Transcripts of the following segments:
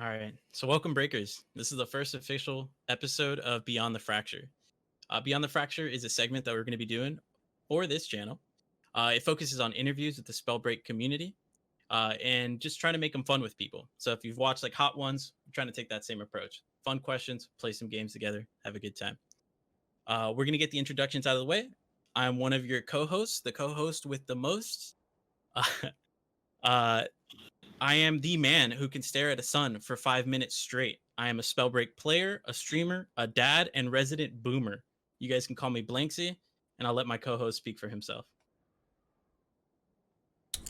All right. So, welcome, Breakers. This is the first official episode of Beyond the Fracture. Beyond the Fracture is a segment that we're going to be doing for this channel. It focuses on interviews with the Spellbreak community and just trying to make them fun with people. So, if you've watched like Hot Ones, I'm trying to take that same approach. Fun questions, play some games together, have a good time. We're going to get the introductions out of the way. I'm one of your co hosts, the co host with the most. uh, I am the man who can stare at a sun for 5 minutes straight. I am a Spellbreak player, a streamer, a dad, and resident boomer. You guys can call me Blanksy, and I'll let my co-host speak for himself.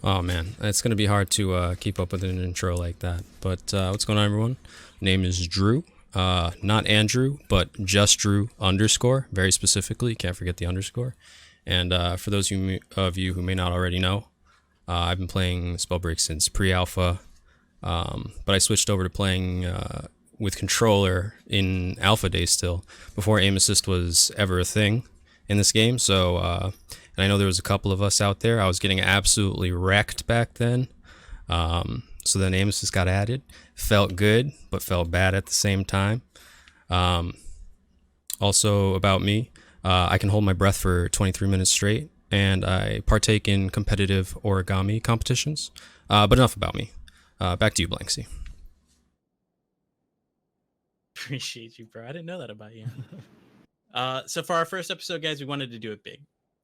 Oh man, it's gonna be hard to keep up with an intro like that. But what's going on, everyone? Name is Drew. Not Andrew, but JustDru _. Very specifically, can't forget the underscore. And for those of you who may not already know, I've been playing Spellbreak since pre-alpha, but I switched over to playing with controller in alpha days still, before aim assist was ever a thing in this game. So, and I know there was a couple of us out there. I was getting absolutely wrecked back then. So then aim assist got added. Felt good, but felt bad at the same time. Also about me, I can hold my breath for 23 minutes straight, and I partake in competitive origami competitions. But enough about me. Back to you, Blanksy. Appreciate you, bro. I didn't know that about you. So for our first episode, guys, we wanted to do it big,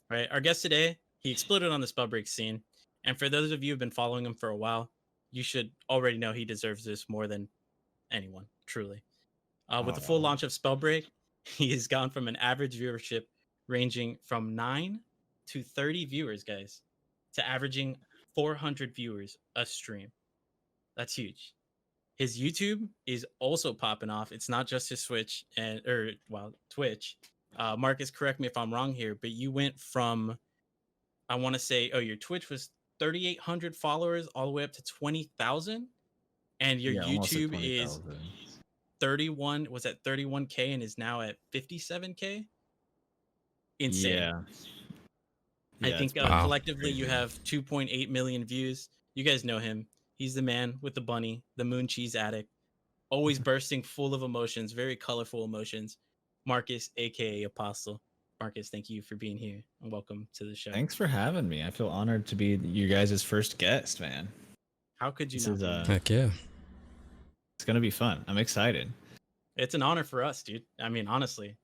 right? Our guest today, he exploded on the Spellbreak scene, and for those of you who've been following him for a while, you should already know he deserves this more than anyone, truly. With the full launch of Spellbreak, he has gone from an average viewership ranging from 9 to 30 viewers, guys, to averaging 400 viewers a stream. That's huge. His YouTube is also popping off. It's not just his Twitch Twitch. Marcus, correct me if I'm wrong here, but you went from, I want to say, your Twitch was 3,800 followers all the way up to 20,000, and your almost like YouTube is 20,000. 31K and is now at 57K. Insane. Yeah. I think Wow. collectively you have 2.8 million views. You guys know him. He's the man with the bunny, the moon cheese addict, always bursting full of emotions, very colorful emotions. Marcus, aka Apostle. Marcus, thank you for being here and welcome to the show. Thanks for having me. I feel honored to be you guys' first guest, man. How could you This not is be? Heck yeah. It's gonna be fun. I'm excited. It's an honor for us, dude. I mean, honestly,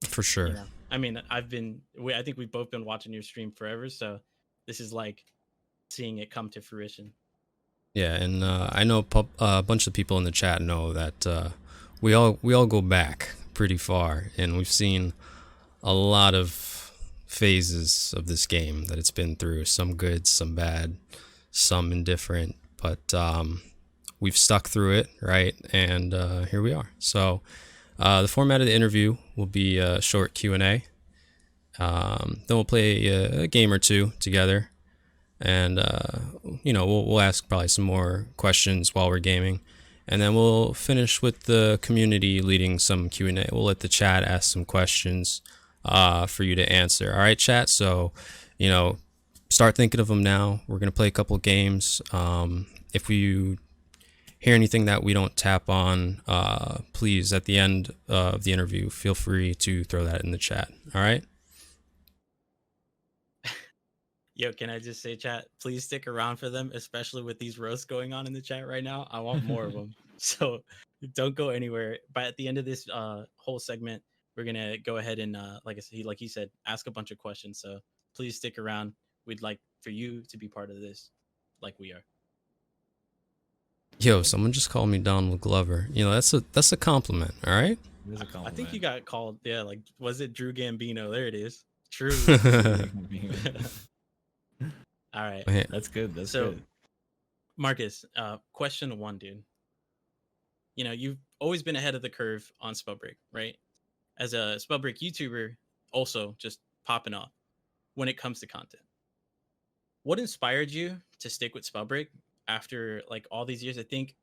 For sure. you know, I mean, I think we've both been watching your stream forever, so this is like seeing it come to fruition. Yeah, and I know a bunch of people in the chat know that we all go back pretty far, and we've seen a lot of phases of this game that it's been through. Some good, some bad, some indifferent, but we've stuck through it, right? And here we are. So the format of the interview will be a short Q&A. Then we'll play a game or two together. And we'll ask probably some more questions while we're gaming, and then we'll finish with the community leading some Q&A. We'll let the chat ask some questions for you to answer. All right, chat. So start thinking of them now. We're gonna play a couple games. If you hear anything that we don't tap on, please, at the end of the interview, feel free to throw that in the chat. All right. Yo, can I just say, chat, please stick around for them, especially with these roasts going on in the chat right now. I want more of them. So don't go anywhere. But at the end of this whole segment, we're going to go ahead and, like he said, ask a bunch of questions. So please stick around. We'd like for you to be part of this like we are. Yo, someone just called me Donald Glover. That's a compliment. All right. It is a I compliment. think you got called. Yeah, like, was it Drew Gambino? There it is. True. All right. That's good. That's So, good. Marcus, question one, dude. You've always been ahead of the curve on Spellbreak, right? As a Spellbreak YouTuber, also just popping off when it comes to content. What inspired you to stick with Spellbreak after like all these years? I think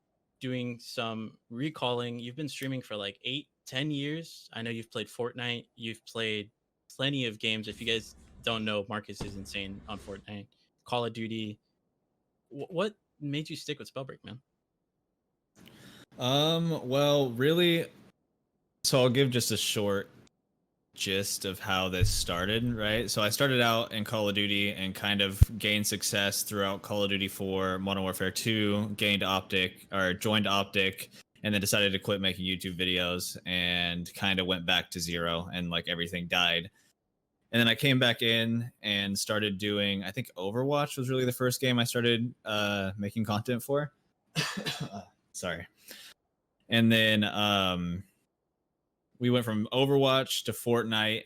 doing some recalling, you've been streaming for like 8-10 years. I know you've played Fortnite, you've played plenty of games. If you guys don't know, Marcus is insane on Fortnite, Call of Duty. What made you stick with Spellbreak, man? Well, really, so I'll give just a short gist of how this started, right? So I started out in Call of Duty and kind of gained success throughout Call of Duty 4, Modern Warfare 2, joined Optic, and then decided to quit making YouTube videos and kind of went back to zero and like everything died. And then I came back in and started doing, I think Overwatch was really the first game I started making content for. Sorry. And then we went from Overwatch to Fortnite,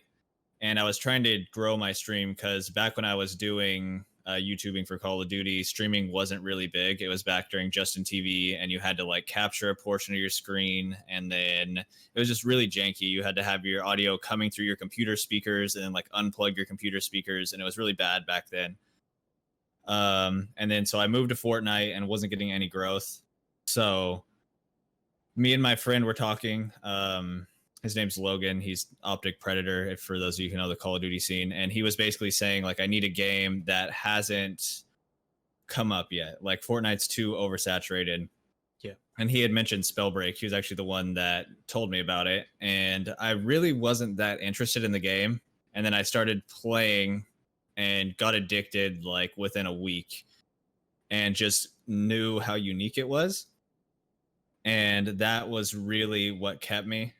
and I was trying to grow my stream because back when I was doing YouTubing for Call of Duty, streaming wasn't really big. It was back during Justin TV, and you had to like capture a portion of your screen, and then it was just really janky. You had to have your audio coming through your computer speakers and then like unplug your computer speakers, and it was really bad back then. And then so I moved to Fortnite and wasn't getting any growth. So me and my friend were talking. His name's Logan. He's Optic Predator, if for those of you who know the Call of Duty scene. And he was basically saying, like, I need a game that hasn't come up yet. Like, Fortnite's too oversaturated. Yeah. And he had mentioned Spellbreak. He was actually the one that told me about it. And I really wasn't that interested in the game. And then I started playing and got addicted, like, within a week. And just knew how unique it was. And that was really what kept me.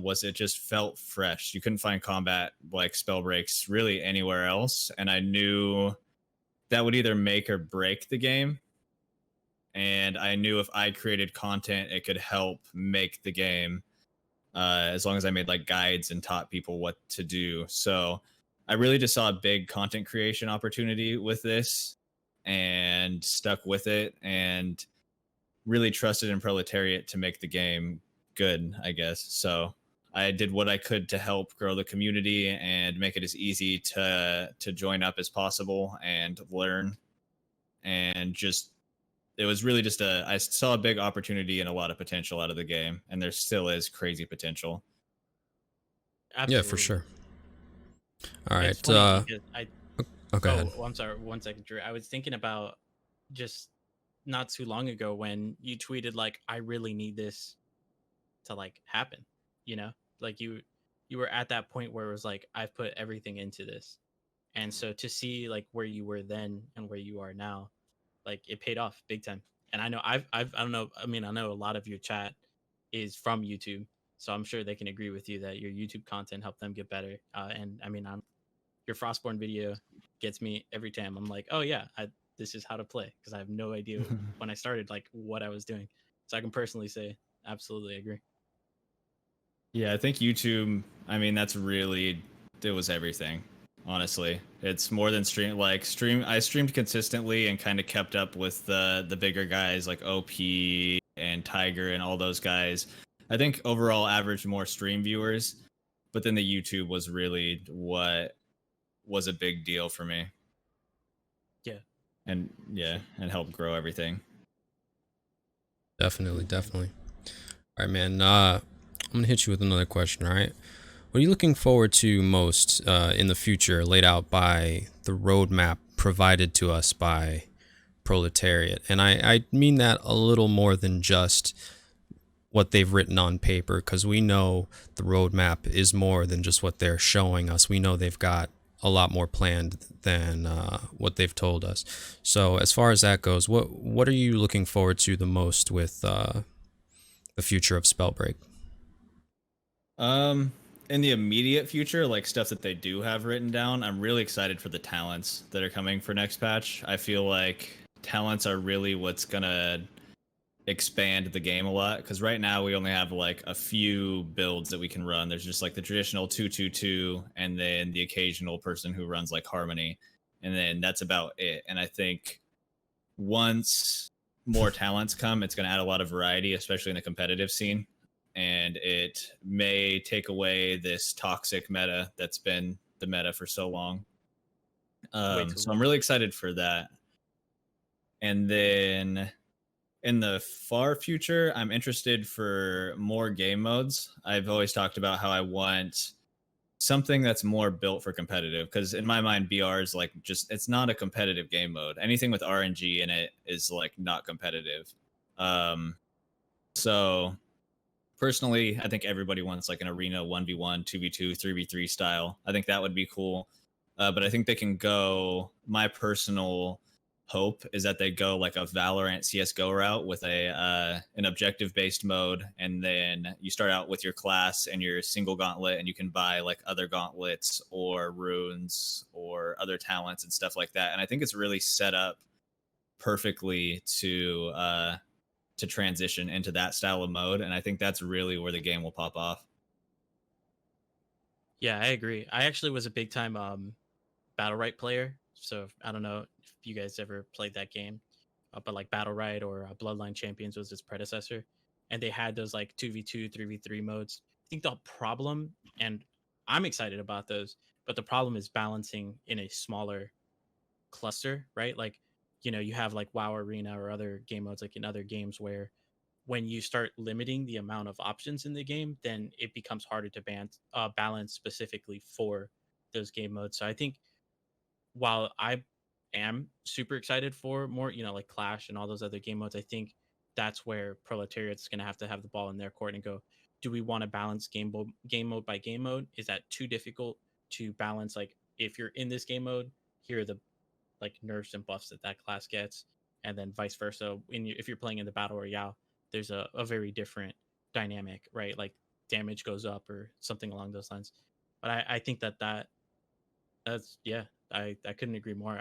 Was it just felt fresh. You couldn't find combat like Spellbreaks really anywhere else. And I knew that would either make or break the game. And I knew if I created content, it could help make the game, as long as I made like guides and taught people what to do. So I really just saw a big content creation opportunity with this and stuck with it and really trusted in Proletariat to make the game good, I guess. So I did what I could to help grow the community and make it as easy to join up as possible and learn. And just it was really just I saw a big opportunity and a lot of potential out of the game, and there still is crazy potential. Absolutely. Yeah, for sure. All right. It's funny because go ahead. well, I'm sorry. 1 second, Drew. I was thinking about just not too long ago when you tweeted like, "I really need this to like happen," you know, like you were at that point where it was like, I've put everything into this. And so to see like where you were then and where you are now, like it paid off big time. And I know I don't know, I mean, I know a lot of your chat is from YouTube, so I'm sure they can agree with you that your YouTube content helped them get better. And I mean, your Frostborn video gets me every time. I'm like, oh yeah, this is how to play, because I have no idea when I started like what I was doing. So I can personally say absolutely agree. Yeah, I think YouTube, I mean, that's really, it was everything, honestly. It's more than I streamed consistently and kind of kept up with the bigger guys like OP and Tiger and all those guys. I think overall averaged more stream viewers, but then the YouTube was really what was a big deal for me. Yeah. And helped grow everything. Definitely. All right, man. I'm gonna hit you with another question. All right. What are you looking forward to most in the future, laid out by the roadmap provided to us by Proletariat? And I mean that a little more than just what they've written on paper, because we know the roadmap is more than just what they're showing us. We know they've got a lot more planned than what they've told us. So as far as that goes, what are you looking forward to the most with the future of Spellbreak? In the immediate future, like stuff that they do have written down, I'm really excited for the talents that are coming for next patch. I feel like talents are really what's gonna expand the game a lot, because right now we only have like a few builds that we can run. There's just like the traditional 2-2-2 and then the occasional person who runs like Harmony, and then that's about it. And I think once more talents come, it's going to add a lot of variety, especially in the competitive scene, and it may take away this toxic meta that's been the meta for so long. So I'm really excited for that. And then in the far future, I'm interested for more game modes. I've always talked about how I want something that's more built for competitive, because in my mind, BR is like it's not a competitive game mode. Anything with RNG in it is like not competitive. So personally, I think everybody wants like an arena 1v1, 2v2, 3v3 style. I think that would be cool. But I think they can go. My personal hope is that they go like a Valorant CS:GO route with a an objective based mode, and then you start out with your class and your single gauntlet, and you can buy like other gauntlets or runes or other talents and stuff like that. And I think it's really set up perfectly to transition into that style of mode, and I think that's really where the game will pop off. Yeah, I agree. I actually was a big time Battle Right player, so I don't know if you guys ever played that game, but like Battle Right or Bloodline Champions was its predecessor, and they had those like 2v2, 3v3 modes. I think the problem, and I'm excited about those, but the problem is balancing in a smaller cluster, right? Like, you have like WoW Arena or other game modes like in other games where when you start limiting the amount of options in the game, then it becomes harder to balance specifically for those game modes. So I think while I am super excited for more, like Clash and all those other game modes, I think that's where Proletariat's going to have the ball in their court and go, do we want to balance game mode by game mode? Is that too difficult to balance? Like, if you're in this game mode, here are the like nerfs and buffs that class gets, and then vice versa. If you're playing in the battle royale, there's a very different dynamic, right? Like damage goes up or something along those lines. But I think that's yeah, I couldn't agree more.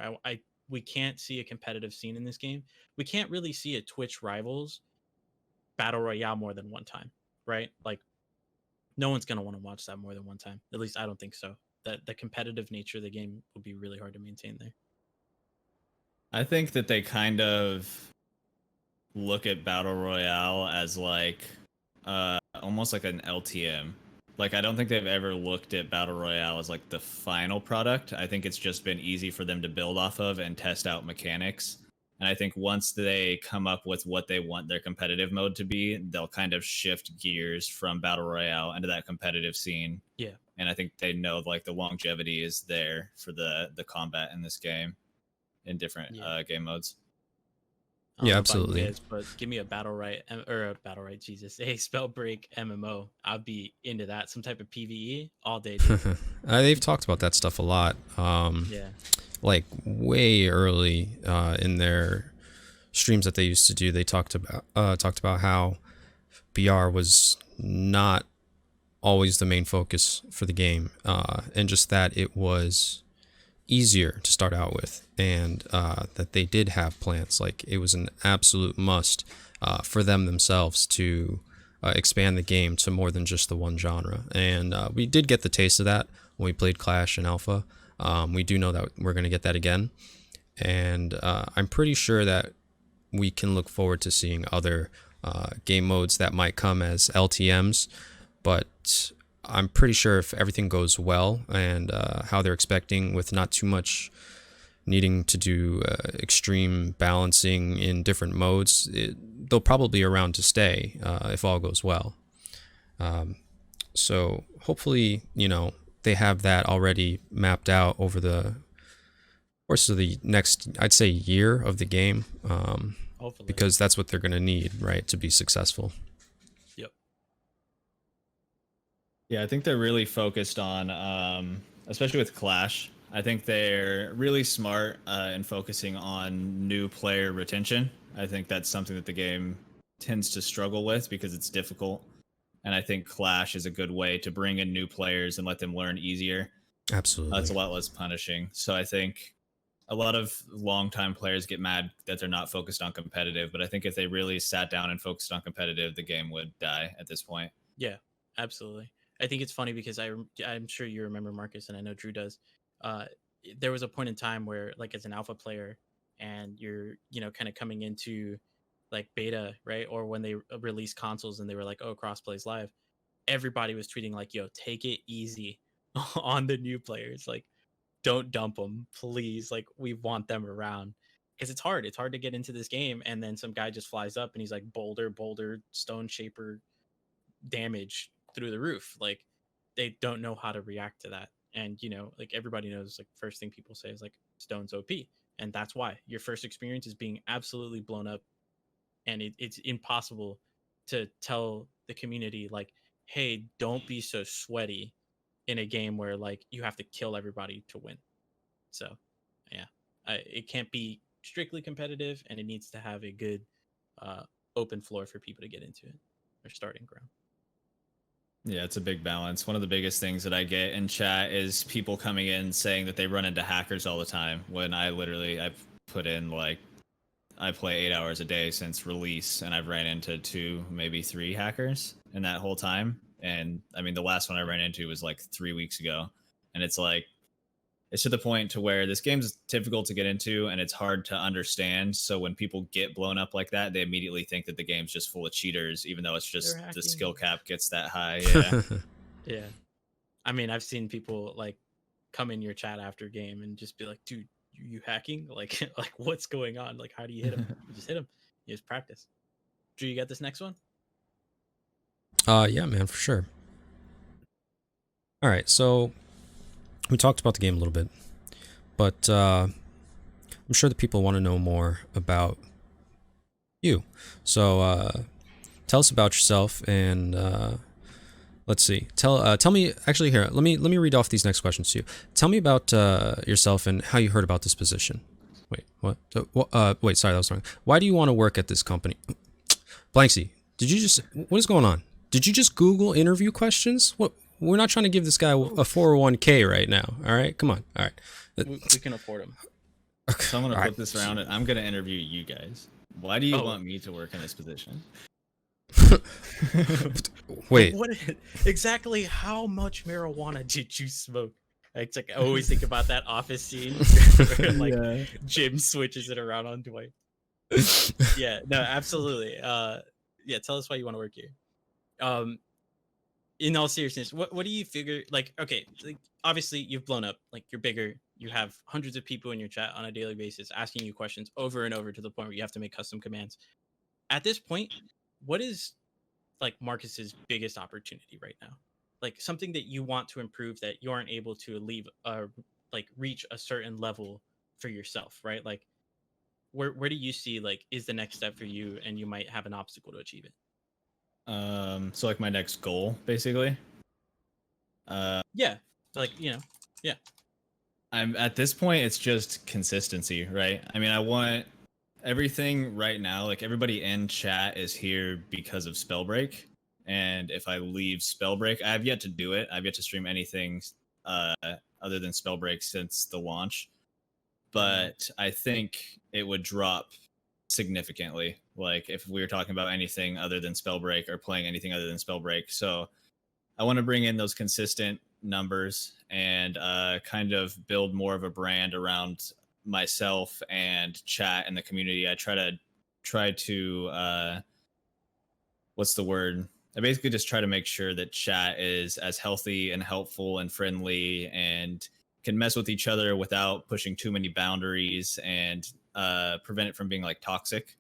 We can't see a competitive scene in this game. We can't really see a Twitch rivals battle royale more than one time, right? Like no one's gonna want to watch that more than one time. At least I don't think so. That the competitive nature of the game will be really hard to maintain there. I think that they kind of look at battle royale as like almost like an LTM. Like I don't think they've ever looked at battle royale as like the final product. I think it's just been easy for them to build off of and test out mechanics. And I think once they come up with what they want their competitive mode to be, they'll kind of shift gears from battle royale into that competitive scene. Yeah. And I think they know like the longevity is there for the combat in this game in different Yeah. game modes. I don't Yeah, know about you absolutely. guys, but give me a battle right or a battle right, Jesus, a Spellbreak MMO. I'd be into that. Some type of PVE all day, dude. They've talked about that stuff a lot. Yeah. Like way early in their streams that they used to do, they talked about how BR was not always the main focus for the game, and just that it was easier to start out with, and that they did have plans. Like it was an absolute must for them themselves to expand the game to more than just the one genre. And we did get the taste of that when we played Clash and Alpha. We do know that we're going to get that again. And I'm pretty sure that we can look forward to seeing other game modes that might come as LTMs. But I'm pretty sure if everything goes well and how they're expecting, with not too much needing to do extreme balancing in different modes, they'll probably be around to stay if all goes well. So hopefully, they have that already mapped out over the course of the next, I'd say, year of the game, Hopefully. because that's what they're going to need, right, to be successful. Yep. Yeah, I think they're really focused on, especially with Clash. I think they're really smart in focusing on new player retention. I think that's something that the game tends to struggle with because it's difficult. And I think Clash is a good way to bring in new players and let them learn easier. Absolutely. It's a lot less punishing. So I think a lot of longtime players get mad that they're not focused on competitive. But I think if they really sat down and focused on competitive, the game would die at this point. Yeah, absolutely. I think it's funny because I'm sure you remember, Marcus, and I know Drew does. Uh, there was a point in time where, like, as an alpha player, and you're kind of coming into like beta, right? Or when they released consoles and they were like, oh, crossplay's live. Everybody was tweeting like, yo, take it easy on the new players. Like, don't dump them, please. Like, we want them around because it's hard. It's hard to get into this game, and then some guy just flies up and he's like boulder, stone shaper damage through the roof. Like, they don't know how to react to that. And like everybody knows, like first thing people say is like stone's OP, and that's why your first experience is being absolutely blown up, and it's impossible to tell the community like, hey, don't be so sweaty in a game where like you have to kill everybody to win. So yeah, it can't be strictly competitive, and it needs to have a good open floor for people to get into it, or starting ground. Yeah, it's a big balance. One of the biggest things that I get in chat is people coming in saying that they run into hackers all the time, when I've put in like, I play 8 hours a day since release, and I've ran into 2, maybe 3 hackers in that whole time. And I mean, the last one I ran into was like 3 weeks ago, and it's like, it's to the point to where this game's difficult to get into and it's hard to understand. So when people get blown up like that, they immediately think that the game's just full of cheaters, even though it's just the skill cap gets that high. Yeah. Yeah. I mean, I've seen people like come in your chat after game and just be like, dude, you hacking? Like, like what's going on? Like, how do you hit him? You just hit him. You just practice. Drew, you got this next one? Yeah, man, for sure. All right, so we talked about the game a little bit, but I'm sure the people want to know more about you. So tell us about yourself, and let's see. Tell me. Actually, here, let me read off these next questions to you. Tell me about yourself and how you heard about this position. Wait, what? Wait, sorry, that was wrong. Why do you want to work at this company? Blanksy, what is going on? Did you just Google interview questions? What? We're not trying to give this guy a 401k right now. All right, come on. All right, we can afford him. So I'm gonna flip this around, and I'm gonna interview you guys. Why do you want me to work in this position? Wait. Exactly how much marijuana did you smoke? It's like I always think about that Office scene where like Jim switches it around on Dwight. Yeah, no, absolutely. Yeah, tell us why you want to work here. In all seriousness, what do you figure? Like, okay, like, obviously you've blown up. Like, you're bigger. You have hundreds of people in your chat on a daily basis asking you questions over and over to the point where you have to make custom commands. At this point, what is like Marcus's biggest opportunity right now? Like something that you want to improve that you aren't able to reach a certain level for yourself, right? Like, where do you see like is the next step for you, and you might have an obstacle to achieve it? So like my next goal, basically. Yeah, like yeah. I'm at this point, it's just consistency, right? I mean, I want everything right now. Like everybody in chat is here because of Spellbreak, and if I leave Spellbreak, I have yet to do it. I've yet to stream anything other than Spellbreak since the launch, but I think it would drop significantly, like if we were talking about anything other than Spellbreak or playing anything other than Spellbreak. So I want to bring in those consistent numbers and kind of build more of a brand around myself and chat and the community. I try to what's the word? I basically just try to make sure that chat is as healthy and helpful and friendly and can mess with each other without pushing too many boundaries and prevent it from being like toxic.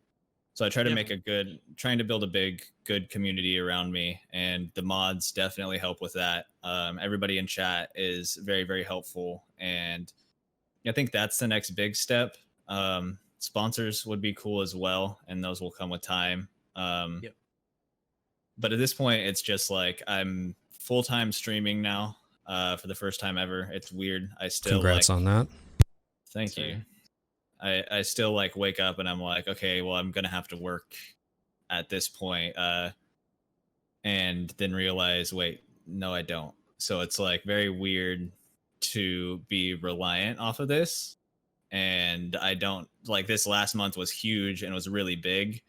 So I try to trying to build a big, good community around me, and the mods definitely help with that. Everybody in chat is very, very helpful, and I think that's the next big step. Sponsors would be cool as well, and those will come with time. But at this point, it's just like I'm full-time streaming now for the first time ever. It's weird. I still Congrats on that. Thank you. I still like wake up and I'm like, okay, well, I'm gonna have to work at this point, and then realize, wait, no, I don't. So it's like very weird to be reliant off of this, and I don't like this last month was huge and was really big,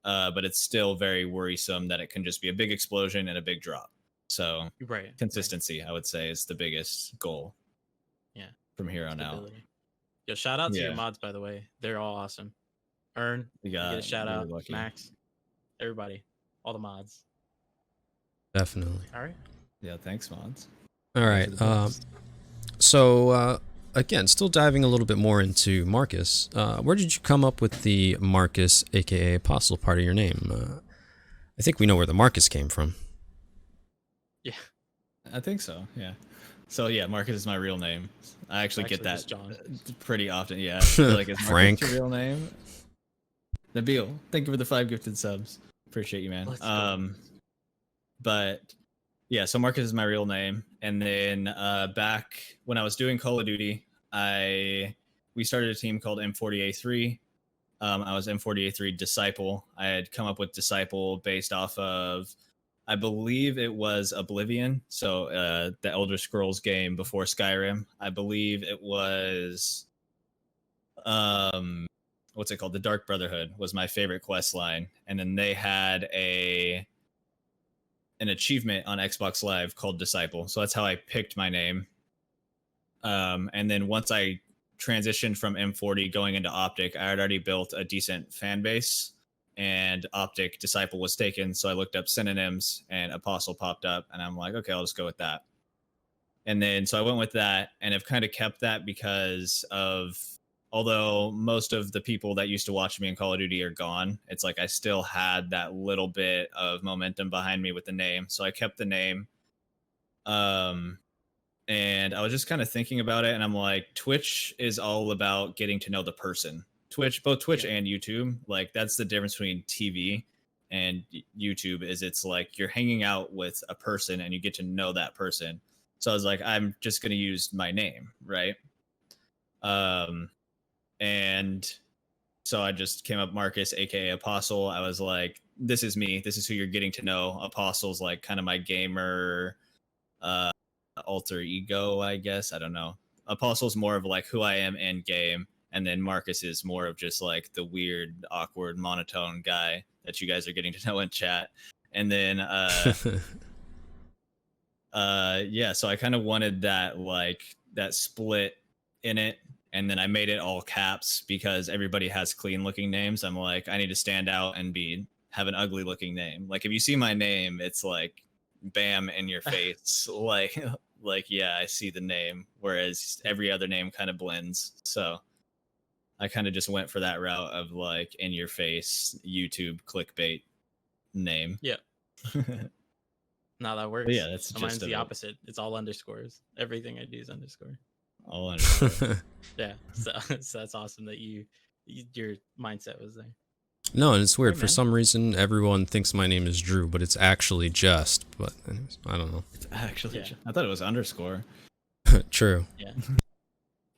but it's still very worrisome that it can just be a big explosion and a big drop. So consistency, I would say, is the biggest goal. Yeah, from here on out. Yo, shout out to your mods, by the way. They're all awesome. Earn, you get a shout out. Lucky. Max, everybody, all the mods. Definitely. All right. Yeah, thanks, mods. All right. So again, still diving a little bit more into Marcus. Where did you come up with the Marcus, aka Apostle, part of your name? I think we know where the Marcus came from. Yeah, I think so. Yeah. So yeah, Marcus is my real name. I actually get that pretty often. Yeah, like, is Frank your real name? Nabil, thank you for the 5 gifted subs. Appreciate you, man. Let's go. But yeah, so Marcus is my real name. And then back when I was doing Call of Duty, we started a team called M40A3. I was M40A3 Disciple. I had come up with Disciple based off of, I believe it was Oblivion, so the Elder Scrolls game before Skyrim. I believe it was, what's it called? The Dark Brotherhood was my favorite quest line, and then they had an achievement on Xbox Live called Disciple, so that's how I picked my name. And then once I transitioned from M40 going into Optic, I had already built a decent fan base. And Optic Disciple was taken, so I looked up synonyms and Apostle popped up, and I'm like, okay, I'll just go with that. And then so I went with that, and I've kind of kept that because of, although most of the people that used to watch me in Call of Duty are gone, it's like I still had that little bit of momentum behind me with the name, so I kept the name. And I was just kind of thinking about it, and I'm like, Twitch is all about getting to know the person. Both Twitch and YouTube, like that's the difference between TV and YouTube, is it's like you're hanging out with a person and you get to know that person. So I was like, I'm just going to use my name, right? And so I just came up Marcus, aka Apostle. I was like, this is me. This is who you're getting to know. Apostle's like kind of my gamer alter ego, I guess. I don't know. Apostle's more of like who I am in game. And then Marcus is more of just like the weird, awkward, monotone guy that you guys are getting to know in chat. And then, yeah, so I kind of wanted that, like, that split in it. And then I made it all caps because everybody has clean looking names. I'm like, I need to stand out and have an ugly looking name. Like, if you see my name, it's like, bam, in your face. like, yeah, I see the name. Whereas every other name kind of blends. So I kind of just went for that route of like in your face YouTube clickbait name. Yeah. No, that works. But yeah, that's mine's just the opposite. It's all underscores. Everything I do is underscore. All underscore. Yeah. So that's awesome that your mindset was there. No, and it's weird. Hey, For man. some reason, everyone thinks my name is Drew, but it's actually Just. But anyways, I don't know. It's actually, Yeah. I thought it was underscore. True. Yeah.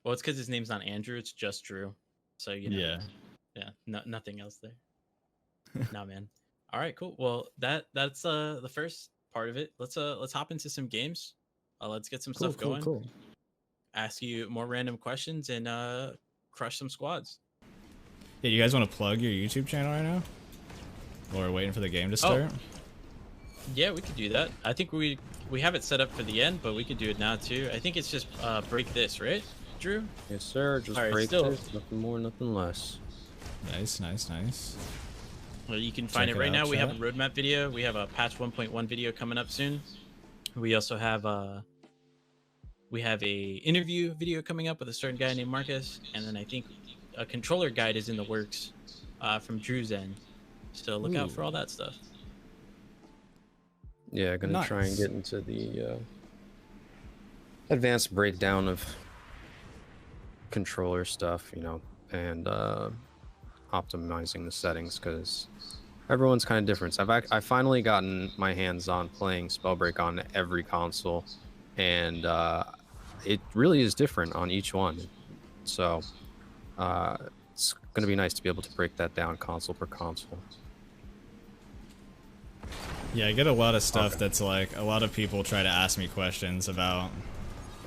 Well, it's because his name's not Andrew. It's just Drew. So Yeah. Yeah. Nothing else there. No, man. All right, cool. Well, that's the first part of it. Let's hop into some games. Let's get some stuff going. Cool. Ask you more random questions and crush some squads. Yeah, you guys want to plug your YouTube channel right now? Or waiting for the game to start? Yeah, we could do that. I think we have it set up for the end, but we could do it now too. I think it's just break this, right, Drew? Yes, sir. Just All right, break still- this. Nothing more, nothing less. Nice. Well, you can find Check it it right out, now. We have a chat. roadmap video. We have a patch 1.1 video coming up soon. We also have a interview video coming up with a certain guy named Marcus, and then I think a controller guide is in the works from Drew's end. So look out for all that stuff. Yeah, gonna try and Nice. get into the advanced breakdown of controller stuff, and optimizing the settings, because everyone's kind of different. I finally gotten my hands on playing Spellbreak on every console, and it really is different on each one. So it's gonna be nice to be able to break that down console per console. Yeah, I get a lot of stuff that's like, a lot of people try to ask me questions about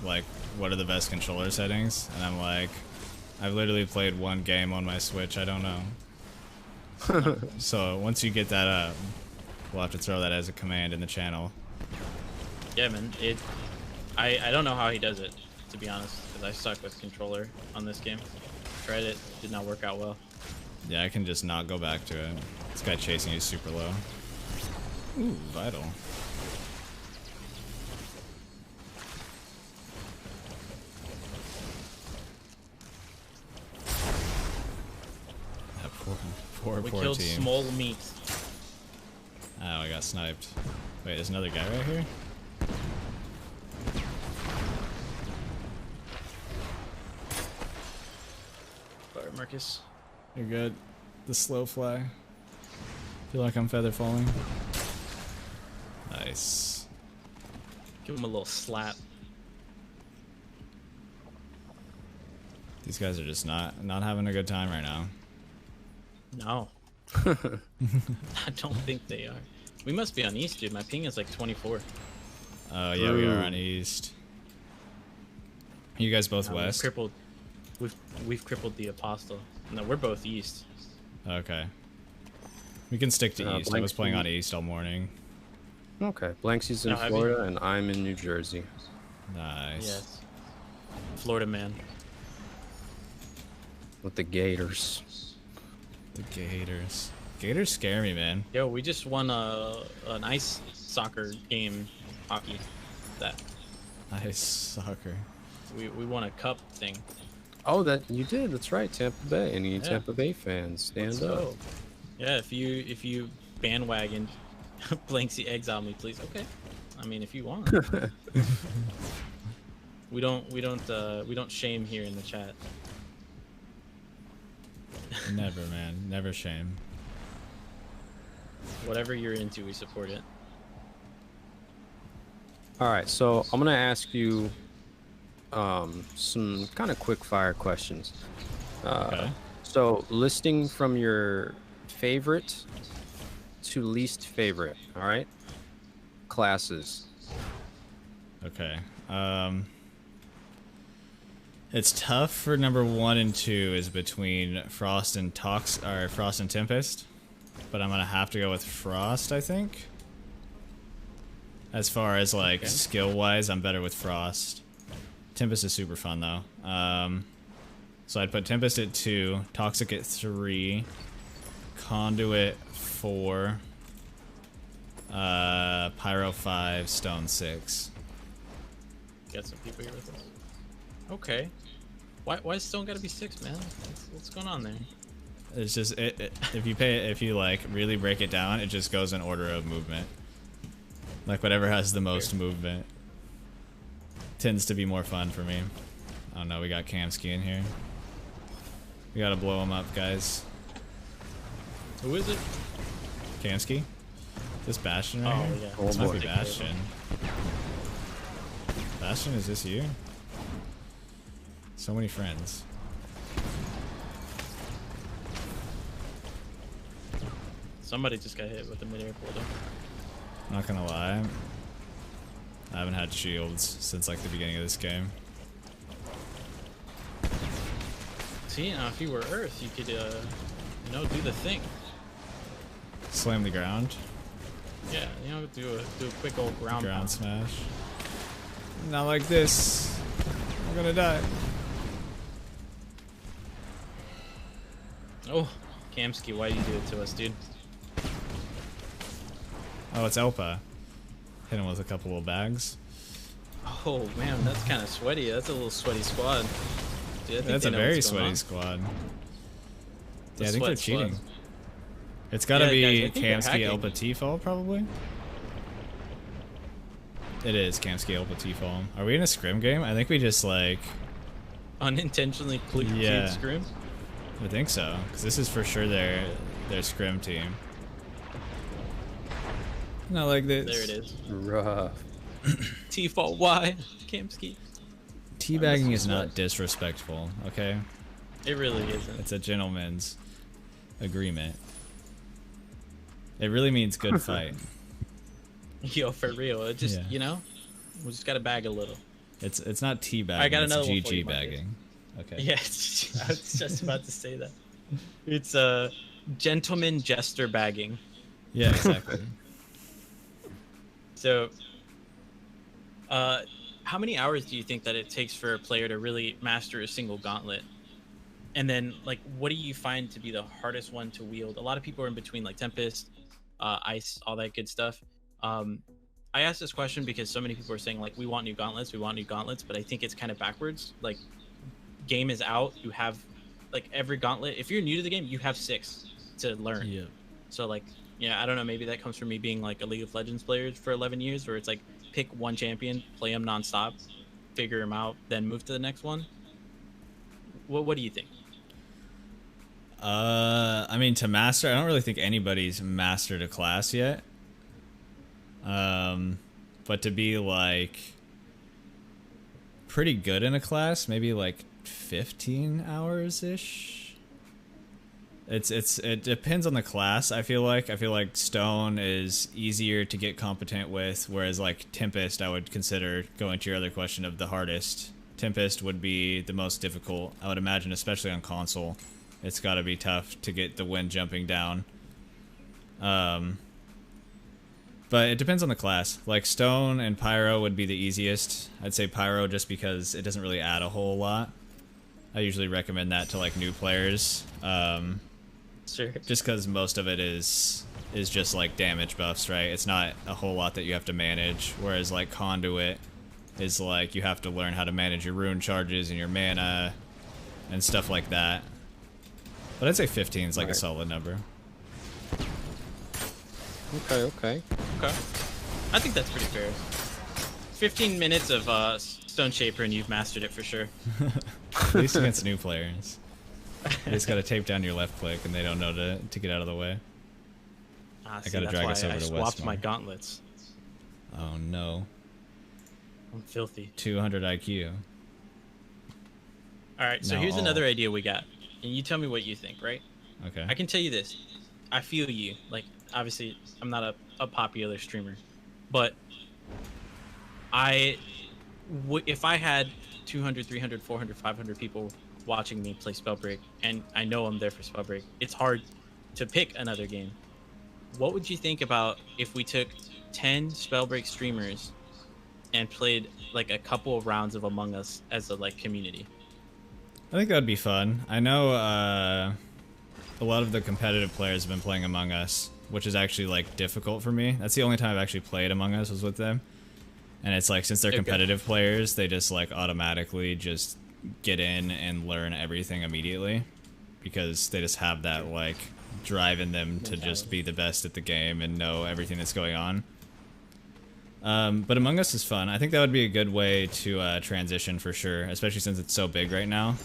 like what are the best controller settings, and I'm like, I've literally played one game on my Switch, I don't know. So once you get that up, we'll have to throw that as a command in the channel. Yeah, man. I don't know how he does it, to be honest, because I suck with controller on this game. Tried it, did not work out well. Yeah, I can just not go back to it. This guy chasing you super low. Ooh, vital. That poor We team. killed small meat. Oh, I got sniped. Wait, there's another guy right here? Sorry, Marcus. You're good. The slow fly. Feel like I'm feather falling. Nice. Give him a little slap. These guys are just not having a good time right now. No. I don't think they are. We must be on East, dude. My ping is like 24. Oh yeah, we are on East. You guys both West? We've crippled the Apostle. No, we're both East. Okay. We can stick to East. I was playing Blanksy. on East all morning. Okay, Blanksy's in Oh, have Florida, and I'm in New Jersey. Nice. Yes. Florida man. With the Gators. The Gators. Gators scare me, man. Yo, we just won an ice soccer game, hockey. That Nice soccer. we won a cup thing. Oh, that you did. That's right, Tampa Bay. Any Yeah. Tampa Bay fans, stand Let's up. go. Yeah, if you bandwagon Blanksy exile me, please. Okay. I mean, if you want. we don't shame here in the chat. Never, man. Never shame. Whatever you're into, we support it. All right, so I'm gonna ask you some kind of quick fire questions. Okay. So listing from your favorite to least favorite. All right. Classes. Okay. It's tough for number 1 and 2 is between Frost and Frost and Tempest, but I'm gonna have to go with Frost, I think. As far as like skill wise, I'm better with Frost. Tempest is super fun though. So I'd put Tempest at 2, Toxic at 3, Conduit 4, Pyro 5, Stone 6. Got some people here with us. Okay. Why Stone gotta be 6, man? What's going on there? It's just if you like really break it down, it just goes in order of movement. Like whatever has the most movement tends to be more fun for me. I don't know. We got Kamsky in here. We gotta blow him up, guys. Who is it? Kamsky? This Bastion right Oh here? yeah. This might be Take care of him. Bastion. Bastion, is this you? So many friends. Somebody just got hit with a mid-air portal. Not gonna lie, I haven't had shields since like the beginning of this game. See, now if you were Earth, you could, do the thing. Slam the ground. Yeah, do a quick old ground pound. Smash. Not like this. I'm gonna die. Oh, Kamsky, why you do it to us, dude? Oh, it's Elpa. Hit him with a couple of bags. Oh man, that's kind of sweaty. That's a little sweaty squad. Dude, I think That's they a know very what's going sweaty on. squad. The Yeah, I think they're sweat squad. cheating. It's gotta Yeah, be guys, I think they're Kamsky hacking. Elpa T-Fall, probably? It is Kamsky Elpa T-Fall. Are we in a scrim game? I think we just like... Unintentionally cleared Yeah. scrim. I think so, because this is for sure their scrim team. Not like this. There it is. Rough. T-fault Y. Kamsky. Teabagging is not disrespectful, okay? It really isn't. It's a gentleman's agreement. It really means good fight. Yo, for real. It just, Yeah. we just gotta bag a little. It's not teabagging. I got it's another one for GG you, Marcus. bagging. Okay. Yeah, I was just about to say that. It's gentleman jester bagging. Yeah, exactly. So, how many hours do you think that it takes for a player to really master a single gauntlet? And then, like, what do you find to be the hardest one to wield? A lot of people are in between, like Tempest, Ice, all that good stuff. I asked this question because so many people are saying, like, we want new gauntlets, but I think it's kind of backwards. Like, game is out, you have, like, every gauntlet. If you're new to the game, you have 6 to learn. Yeah. So, like, yeah, I don't know, maybe that comes from me being, like, a League of Legends player for 11 years, where it's like, pick one champion, play him nonstop, figure him out, then move to the next one. What do you think? I mean, to master, I don't really think anybody's mastered a class yet. But to be like pretty good in a class, maybe like 15 hours ish. It depends on the class. I feel like Stone is easier to get competent with, whereas like Tempest, I would consider, going to your other question, of the hardest. Tempest would be the most difficult, I would imagine, especially on console. It's got to be tough to get the wind jumping down. But it depends on the class. Like Stone and Pyro would be the easiest. I'd say Pyro just because it doesn't really add a whole lot. I usually recommend that to like new players. Sure. Just because most of it is just like damage buffs, right? It's not a whole lot that you have to manage. Whereas like Conduit is like you have to learn how to manage your rune charges and your mana and stuff like that. But I'd say 15 is like a solid number. Okay. I think that's pretty fair. 15 minutes of Stone Shaper and you've mastered it for sure. At least against new players. You just gotta tape down your left click and they don't know to get out of the way. I gotta drag us over to I swapped Westmore. my gauntlets. Oh no. I'm filthy. 200 IQ. Alright, so Now here's all. another idea we got. And you tell me what you think, right? Okay. I can tell you this. I feel you. Like, obviously, I'm not a popular streamer. But if I had 200, 300, 400, 500 people watching me play Spellbreak, and I know I'm there for Spellbreak, it's hard to pick another game. What would you think about if we took 10 Spellbreak streamers and played like a couple of rounds of Among Us as a like community? I think that would be fun. I know a lot of the competitive players have been playing Among Us, which is actually like difficult for me. That's the only time I've actually played Among Us was with them. And it's like, since they're competitive players, they just like automatically just get in and learn everything immediately because they just have that like drive in them to just be the best at the game and know everything that's going on. But Among Us is fun. I think that would be a good way to transition for sure, especially since it's so big right now.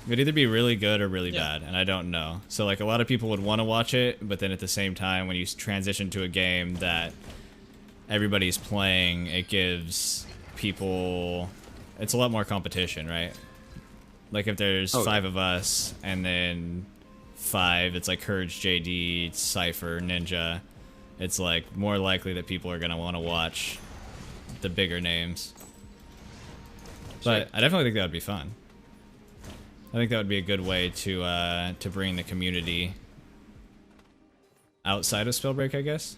It could either be really good or really bad, and I don't know. So like a lot of people would want to watch it, but then at the same time, when you transition to a game that everybody's playing, it gives people, it's a lot more competition, right? Like if there's 5 of us and then 5, it's like Courage, JD, Cypher, Ninja. It's like more likely that people are gonna want to watch the bigger names. But I definitely think that would be fun. I think that would be a good way to bring the community outside of Spellbreak, I guess.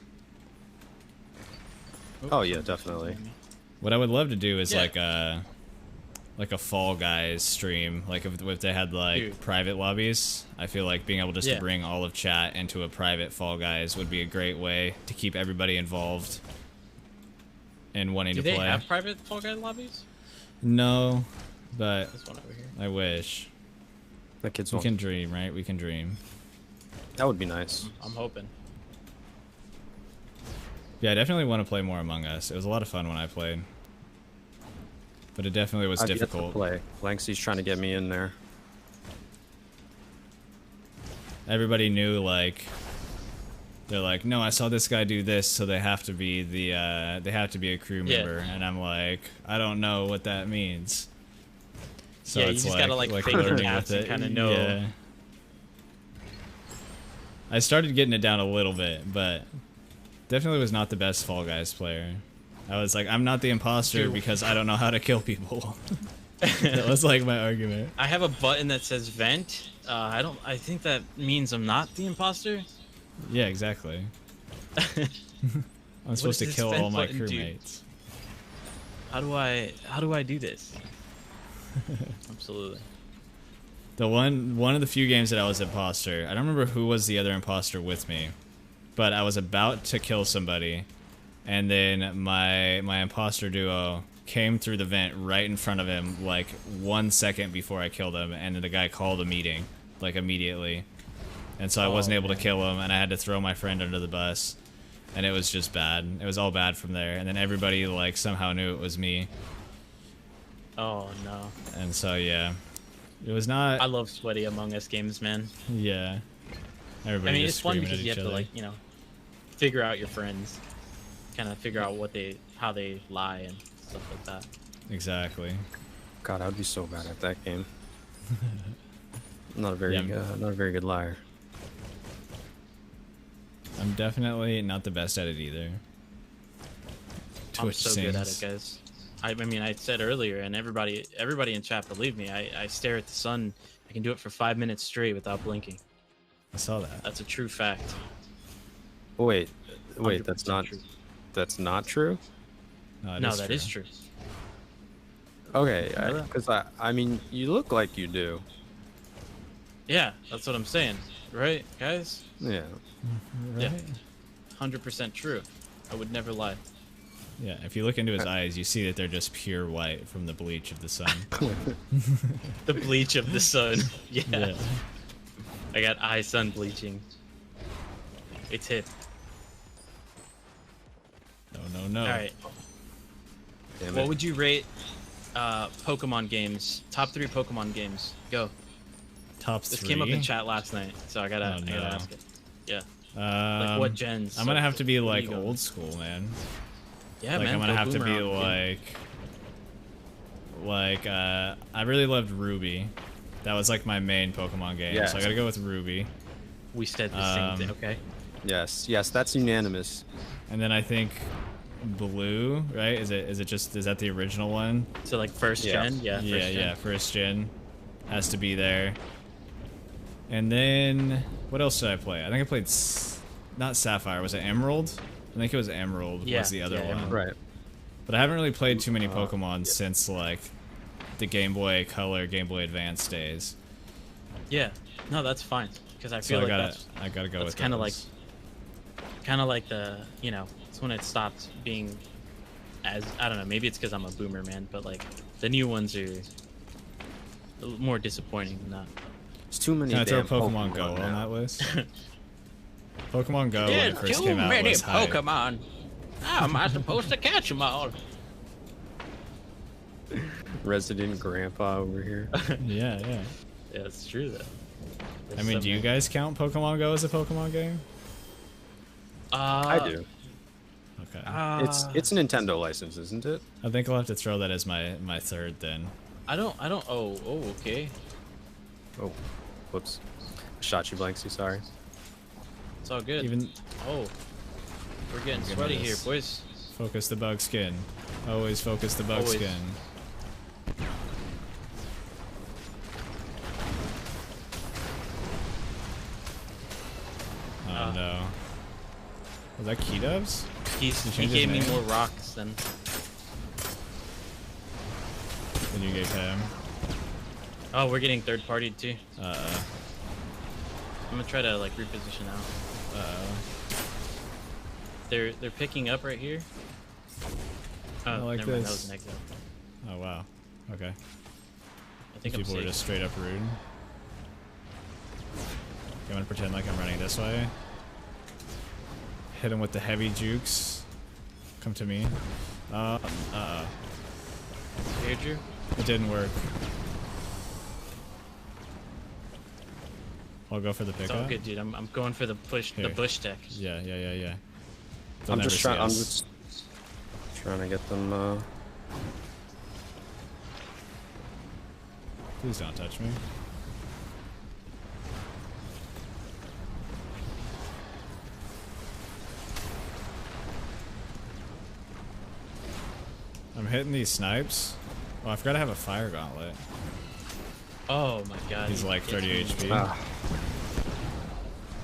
Oh yeah, definitely. What I would love to do is like a Fall Guys stream. Like if they had like private lobbies, I feel like being able just to bring all of chat into a private Fall Guys would be a great way to keep everybody involved and wanting to play. Do they have private Fall Guys lobbies? No, but There's one over here. I wish. The kids We won't. can dream, right? We can dream. That would be nice. I'm hoping. Yeah, I definitely want to play more Among Us. It was a lot of fun when I played. But it definitely was I've yet to difficult. play. Blanksy's trying to get me in there. Everybody knew, like, they're like, no, I saw this guy do this, so they have to be they have to be a crew member. And I'm like, I don't know what that means. So Yeah, you it's just gotta, like, fake the learning cats with and it. kinda know. Yeah. I started getting it down a little bit, but definitely was not the best Fall Guys player. I was like, I'm not the imposter because I don't know how to kill people. That was like my argument. I have a button that says vent. I think that means I'm not the imposter. Yeah, exactly. I'm supposed to does this kill vent all my button do? crewmates. How do I do this? Absolutely. The one of the few games that I was imposter, I don't remember who was the other imposter with me, but I was about to kill somebody, and then my imposter duo came through the vent right in front of him, like 1 second before I killed him, and the guy called a meeting, like immediately, and so I wasn't able to kill him, and I had to throw my friend under the bus, and it was just bad. It was all bad from there, and then everybody like somehow knew it was me, Oh no. and so yeah. It was not. I love sweaty Among Us games, man. Yeah. I Everybody mean, just it's fun screaming because at you each have to other. like, you know, figure out your friends, kind of figure out how they lie and stuff like that. Exactly. God, I would be so bad at that game. Not a very Yeah. not a very good liar. I'm definitely not the best at it either. I'm Twitch so good at it, sings. guys. I mean, I said earlier, and everybody in chat, believe me, I stare at the sun. I can do it for 5 minutes straight without blinking. I saw that. That's a true fact. Wait, 100% that's true. not true. No, that is true. Okay, Know that? because I mean, you look like you do. Yeah, that's what I'm saying, right, guys? Yeah. Right? Yeah. 100% true. I would never lie. Yeah, if you look into his eyes, you see that they're just pure white from the bleach of the sun. The bleach of the sun. Yeah. Yeah. I got eye sun bleaching. It's hit. No. All right. Damn What it. would you rate Pokemon games? Top 3 Pokemon games. Go. Top This 3. came up in chat last night, so I gotta Oh, no. ask it. Yeah. Like what gens? I'm gonna have to be what are like you going old with? school, man. Yeah, Like man. I'm gonna go have to be Boomerang, dude. like I really loved Ruby. That was like my main Pokemon game, Yeah. so I gotta go with Ruby. We said the same thing. Um, Okay. Yes, that's unanimous. And then I think Blue, right? Is that the original one? So like first Yeah. gen. Yeah. First gen. Yeah, first gen has to be there. And then what else did I play? I think I played not Sapphire. Was it Emerald? I think it was Emerald. Yeah, Was the other yeah, one. Emerald. Right. But I haven't really played too many Pokemon since like the Game Boy Color, Game Boy Advance days. Yeah. No, that's fine. Because I So feel I like gotta go that's with kind of those. like the, you know, it's when it stopped being as, I don't know, maybe it's because I'm a boomer, man, but like the new ones are a little more disappointing than that. There's too many Can I throw damn Pokemon Go on now. that list? Pokemon Go when it first came out was hype. Pokemon. How am I supposed to catch them all? Resident Grandpa over here. Yeah. Yeah, it's true though. I mean, do you guys count Pokemon Go as a Pokemon game? I do. Okay. It's Nintendo license, isn't it? I think I'll have to throw that as my third then. I don't. Oh, okay. Oh, whoops. Shot you, Blanksy. Sorry. It's all good. Even Oh, we're getting sweaty here, Goodness. boys. focus the bug skin. Always focus the bug Always. skin. Oh no. Was that key dubs? He change his gave me name? more rocks than. Then you gave him. Oh, we're getting third partied too. Uh I'm gonna try to like reposition out. oh. They're picking up right here. Oh, like never mind. That this. was an exit. Oh wow. Okay. I think I'm People are safe. just straight up rude. I'm gonna pretend like I'm running this way. Hit him with the heavy jukes. Come to me. Uh-oh. Here, Drew. It didn't work. I'll go for the It's pickup. all good, dude. I'm going for the push, the Here. bush tech. Yeah. They'll I'm never just see trying. I'm us. just trying to get them. Please don't touch me. I'm hitting these snipes. Oh, I forgot I have a fire gauntlet. Oh my god. He's like 30 HP. Ah,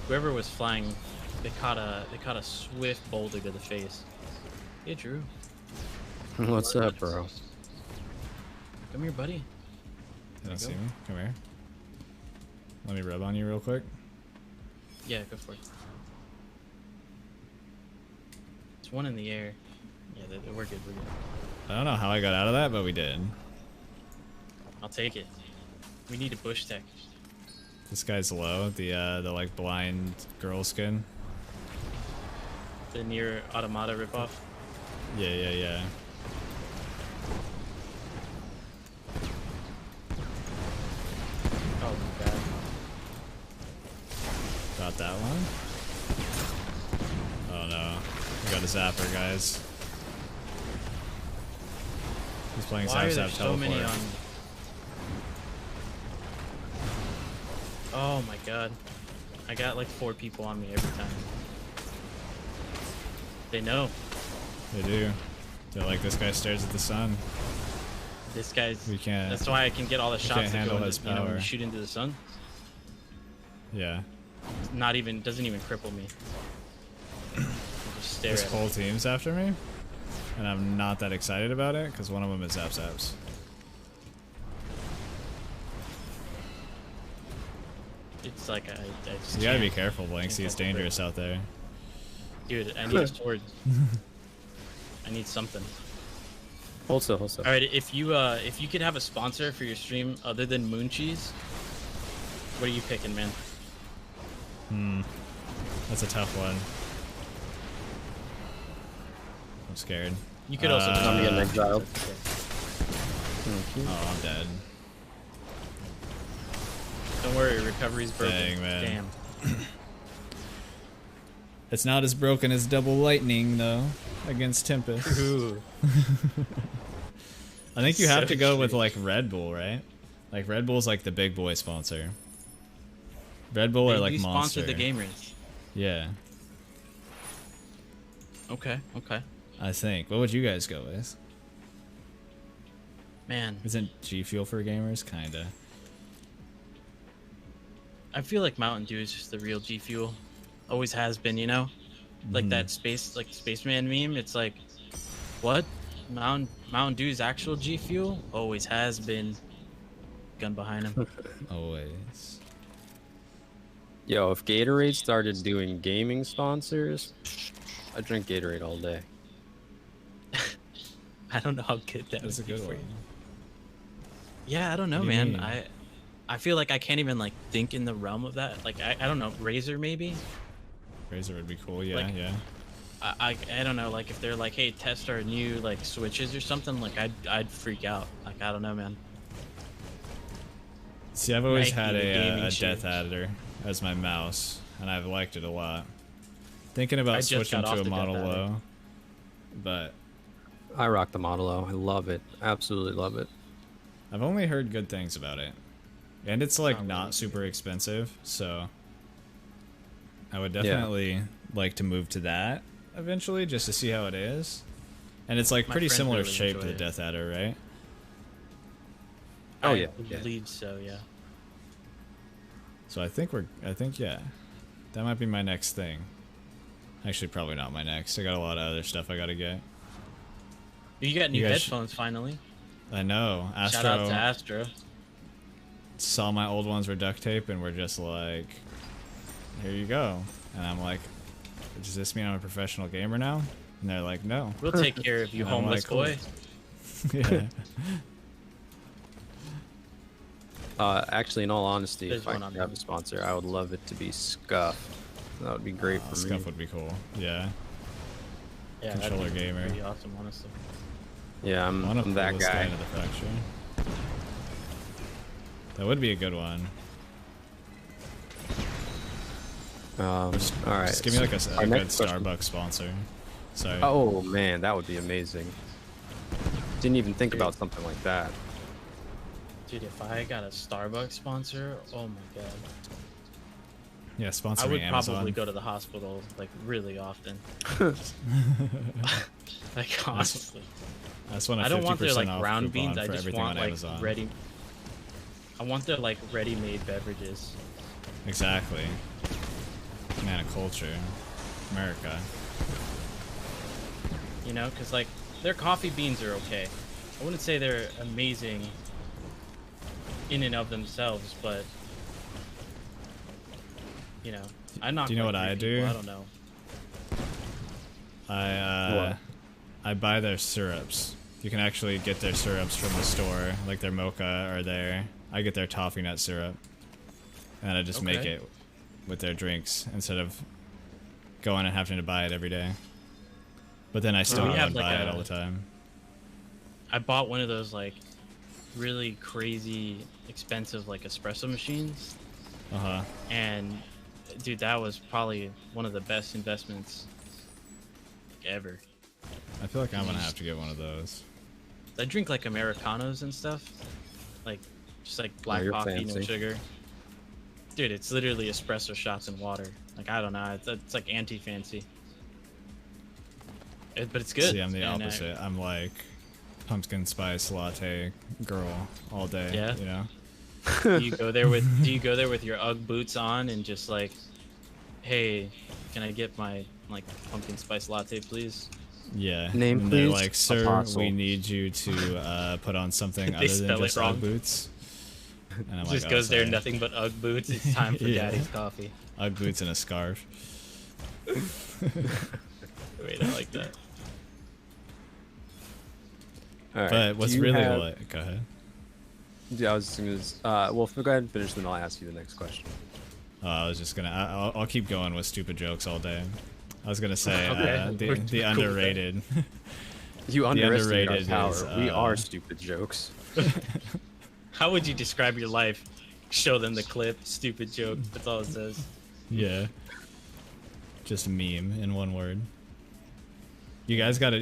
Whoever was flying, they caught a swift boulder to the face. Hey, Drew. what's up, bro? Come here, buddy. You don't you see go. me? Come here. Let me rub on you real quick. Yeah, go for it. There's one in the air. Yeah, we're good. We're good. I don't know how I got out of that, but we did. I'll take it. We need a bush tech. This guy's low. The like blind girl skin. The near automata ripoff. got that one. Oh no. We got a zapper, guys. He's playing Why are Zap there Zap so many Teleport. on? Oh my god. I got like 4 people on me every time. They know. They do. They're like, this guy stares at the sun. This guy's. We can't. That's why I can get all the shots can't that go handle into, his when power. you shoot into the sun. Yeah. Not even, doesn't even cripple me. I just stare This at whole it. team's after me, and I'm not that excited about it because one of them is Zap Zaps. It's like I just You gotta be can't. careful, Blanksy. It's dangerous out there. Dude, I need a sword. I need something. Hold still, hold still. All right, if you could have a sponsor for your stream other than Moon Cheese, what are you picking, man? That's a tough one. I'm scared. You could also just I'm be getting a exiled. Oh, I'm dead. Don't worry, recovery's broken. Dang, man. Damn. It's not as broken as Double Lightning, though, against Tempest. Ooh. I think you have So to go with, true. like, Red Bull, right? Like, Red Bull's, like, the big boy sponsor. Red Bull or, They like, do Monster. sponsor the gamers. Yeah, Okay, okay. I think. What would you guys go with? Man, Isn't G Fuel for gamers? Kinda. I feel like Mountain Dew is just the real G Fuel. Always has been, you know? Like that spaceman meme, it's like, what? Mountain Dew's actual G Fuel? Always has been. Gun behind him. Always. Yo, if Gatorade started doing gaming sponsors, I'd drink Gatorade all day. I don't know how good that That's a would be good for one. you. Yeah, I don't know, What do you man. mean? I feel like I can't even like think in the realm of that. Like I don't know, Razer maybe. Razor would be cool. Yeah, Like- yeah. I don't know. Like if they're like, hey, test our new like switches or something. Like I'd freak out. Like I don't know, man. See, I've always Nike, had the gaming a shoes. Death Adder as my mouse, and I've liked it a lot. Thinking I about just switching got off to a the Death Model Adder. Low, but I rock the Model O. I love it. Absolutely love it. I've only heard good things about it. And it's like Not not really. super expensive, so I would definitely like to move to that eventually just to see how it is. And it's like My pretty friends similar really shape to enjoy the it. Death Adder, right? Oh, I yeah, yeah. believe so. Yeah. So I think yeah. That might be my next thing. Actually, probably not my next. I got a lot of other stuff I gotta get. You got new You guys headphones finally. I know. Shout out to Astro Astro. saw my old ones were duct tape and we're just like, here you go. And I'm like, does this mean I'm a professional gamer now? And they're like, no. We'll take care of you, And I'm homeless like, cool. boy. Yeah. Actually, in all honesty, There's if I one on could have there. a sponsor, I would love it to be Scuff. That would be great for me. Scuff would be cool. Yeah. Yeah, Controller that'd be gamer. Pretty awesome, honestly. Yeah, I'm that guy. Of the factory. That would be a good one. All right. Just give me like a our good next question. Starbucks sponsor. Sorry. Oh man, that would be amazing. Didn't even think about something like that. Dude, if I got a Starbucks sponsor, oh my god. Yeah, sponsor I me would Amazon. probably go to the hospital like really often. Like honestly. That's when I don't want their 50% like off ground coupon beans. I for just everything want on like Amazon. ready. I want their like ready-made beverages. Exactly. Man, a culture. America. You know, because like their coffee beans are okay. I wouldn't say they're amazing in and of themselves, but you know, I knock. Do you know like what I 3 people, do? I don't know. I buy their syrups. You can actually get their syrups from the store, like their mocha or their. I get their toffee nut syrup, and I just make Okay. it with their drinks instead of going and having to buy it every day. But then I still we go have, and like, buy it a- all the time. I bought one of those like really crazy expensive like espresso machines, Uh huh. and dude, that was probably one of the best investments ever. I feel like I'm gonna have to get one of those. I drink like Americanos and stuff, like just like black you're coffee, no fancy. sugar. Dude, it's literally espresso shots and water. Like I don't know, it's like anti-fancy. But it's good. See, I'm the and, opposite. I'm like pumpkin spice latte girl all day. Yeah? You know. do you go there with your UGG boots on and just like, hey, can I get my like pumpkin spice latte, please? Yeah. Name, and they're please? like, sir, Apostle. we need you to put on something They other than spell it just wrong. Ugg boots. And I'm Just like, goes there, sorry. nothing but UGG boots. It's time for Yeah. daddy's coffee. Ugg boots and a scarf. Wait, I like that. All right. But what's do you really have- like? Go ahead. Yeah, I was just gonna. Well, go ahead and finish, then I'll ask you the next question. I was just gonna. I'll keep going with stupid jokes all day. I was gonna say Okay. We're the cool with that. underrated. You underestimate our underrated power. is, We are stupid jokes. How would you describe your life? Show them the clip. Stupid joke. That's all it says. Yeah. Just a meme in one word. You guys gotta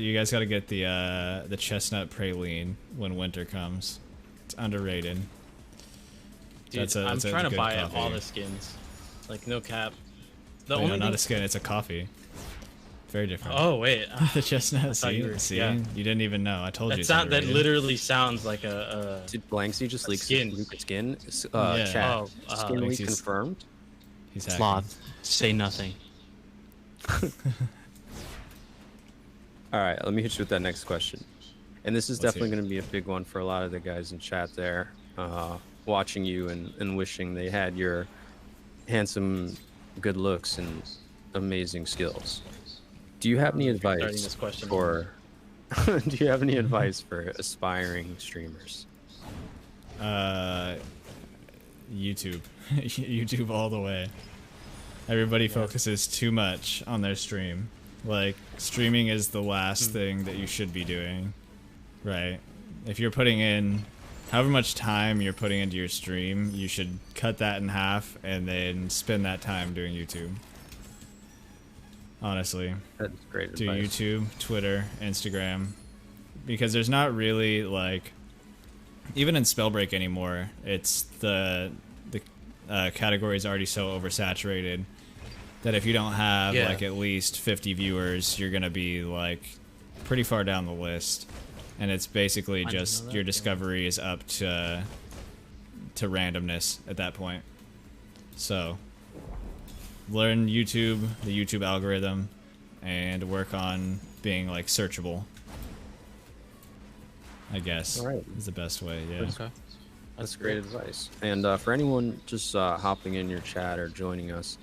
get the chestnut praline when winter comes. It's underrated. Dude, That's I'm a trying to good buy coffee. all the skins. Like no cap. The Wait, only no, not thing- a skin. It's a coffee. Very different. Oh wait. the chestnut. thought you See, were- see, yeah. you didn't even know. I told you. That It's sound that underrated. literally sounds like a Did Blanksy just leak Skin. skin? Yeah. Chat. Oh, Skin leak Blanksy's- confirmed. He's hacking. sloth. Say nothing. All right, let me hit you with that next question. And this is Let's definitely hear it. going to be a big one for a lot of the guys in chat there, watching you and wishing they had your handsome, good looks and amazing skills. Do you have any Starting advice this question. for? Do you have any advice for aspiring streamers? YouTube. YouTube all the way. Everybody focuses too much on their stream. Like, streaming is the last thing that you should be doing, right? If you're putting in however much time you're putting into your stream, you should cut that in half and then spend that time doing YouTube. Honestly. That's great Do advice. YouTube, Twitter, Instagram, because there's not really like, even in Spellbreak anymore, it's the category is already so oversaturated that if you don't have Yeah. like at least 50 viewers, you're gonna be like pretty far down the list, and it's basically I didn't just know that, your yeah. discovery is up to randomness at that point. So learn YouTube, the YouTube algorithm, and work on being like searchable, I guess. All right. Is the best way. Yeah. Okay. That's great advice. And for anyone just hopping in your chat or joining us,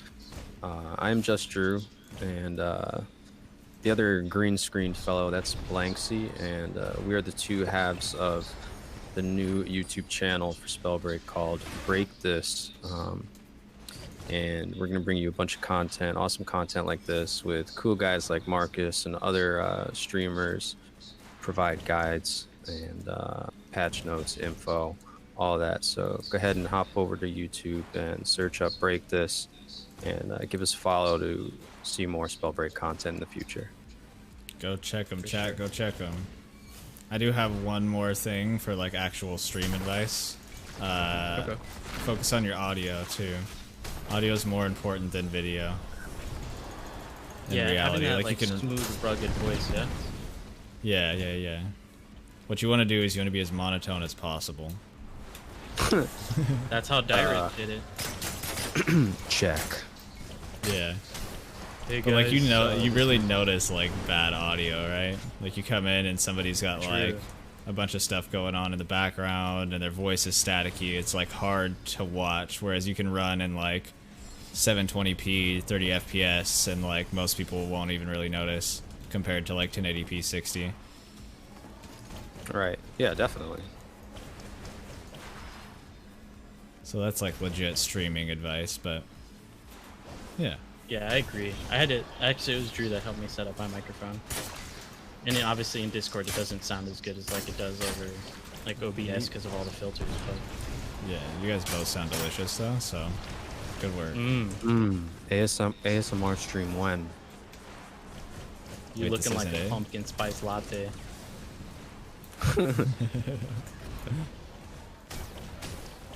I am JustDru, and the other green screened fellow, that's Blanksy, and we are the two halves of the new YouTube channel for Spellbreak called Break This. And we're going to bring you a bunch of content, awesome content like this, with cool guys like Marcus and other streamers, provide guides and patch notes, info, all that. So go ahead and hop over to YouTube and search up Break This, and give us a follow to see more Spellbreak content in the future. Go check them, For chat. sure. Go check them. I do have one more thing for like actual stream advice. Okay. Focus on your audio too. Audio is more important than video. In Yeah, reality, having that like you can. smooth, rugged voice. Yeah. Yeah. What you want to do is you want to be as monotone as possible. That's how Direct did it. Check. Yeah. Hey But like you guys, know, you really notice like bad audio, right? Like you come in and somebody's got True. like a bunch of stuff going on in the background and their voice is staticky. It's like hard to watch. Whereas you can run in like 720p, 30 FPS, and like most people won't even really notice compared to like 1080p 60. Right. Yeah, definitely. So that's like legit streaming advice, but yeah. Yeah, I agree. I had to. Actually, it was Drew that helped me set up my microphone. And then obviously in Discord, it doesn't sound as good as like it does over like OBS because of all the filters. But Yeah, you guys both sound delicious though, so Good work. ASMR stream when? You're Wait, this looking like isn't a it? pumpkin spice latte.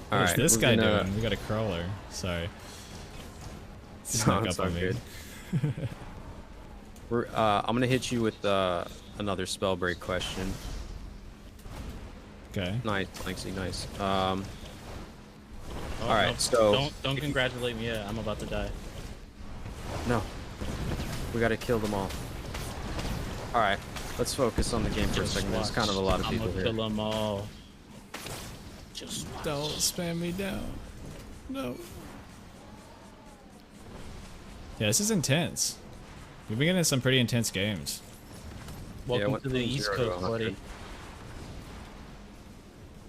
What is this we're guy gonna- doing? We got a crawler. Sorry. No, Snuck it's up all on me. good. I'm gonna hit you with another Spellbreak question. Okay. Nice, Blanksy, nice. Oh, All right, no, so don't congratulate me yet. I'm about to die. no, we gotta kill them all. All right, let's focus on the game for a second. There's kind of a lot of people I'm here. gonna kill them all. Just watch. Don't spam me down. No. Yeah, this is intense. We've been getting some pretty intense games. Welcome went to the from East 0 to Coast, 100.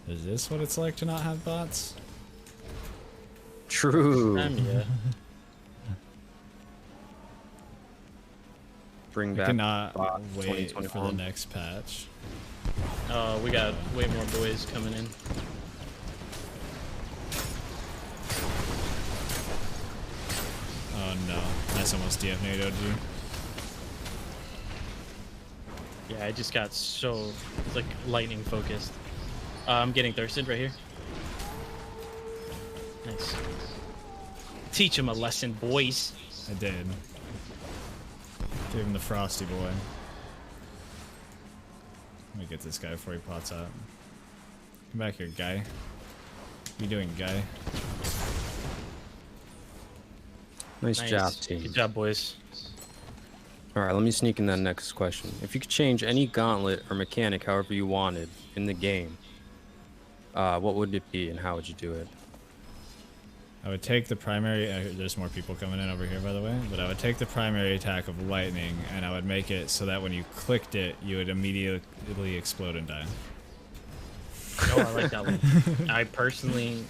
buddy. Is this what it's like to not have bots? True. Yeah. Bring I back cannot bot wait for the 2021. next patch. We got way more boys coming in. Oh no, that's almost DFNA'd you. Yeah, I just got so like lightning focused. I'm getting thirsted right here. Nice. Teach him a lesson, boys. I did. Give him the frosty boy. Let me get this guy before he pots out. Come back here, guy. What you doing, guy? Nice job, Nice. team. Good job, boys. All right, let me sneak in that next question. If you could change any gauntlet or mechanic however you wanted in the game, what would it be and how would you do it? I would take the primary. There's more people coming in over here, by the way. But I would take the primary attack of lightning, and I would make it so that when you clicked it, you would immediately explode and die. Oh, I like that one. I personally,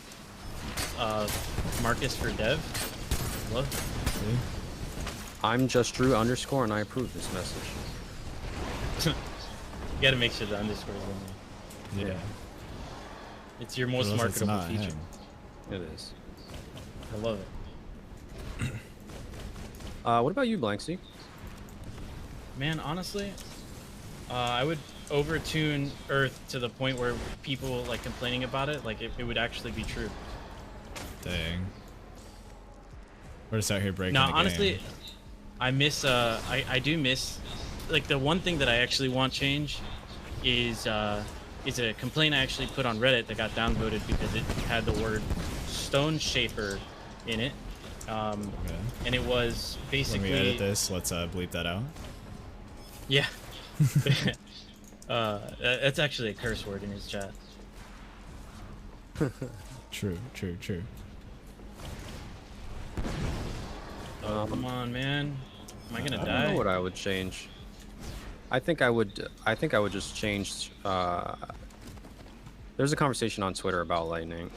Marcus for dev. Love. See? I'm JustDru _ and I approve this message. You gotta make sure the underscore is in there. Yeah. It's your most Or else it's marketable not feature. him. It is. I love it. What about you, Blanksy? Man, honestly, I would overtune Earth to the point where people like complaining about it, like it would actually be true. Dang. We're just out here breaking Now, the honestly, game. I miss. I do miss. Like the one thing that I actually want change is a complaint I actually put on Reddit that got downvoted because it had the word Stone Shaper in it, Okay. and it was When basically we edit this, let's bleep that out. yeah. That's actually a curse word in his chat. True, true, true. Oh, come on, man. Am I gonna I don't die? know what I would change. I think I would just change. There's a conversation on Twitter about lightning,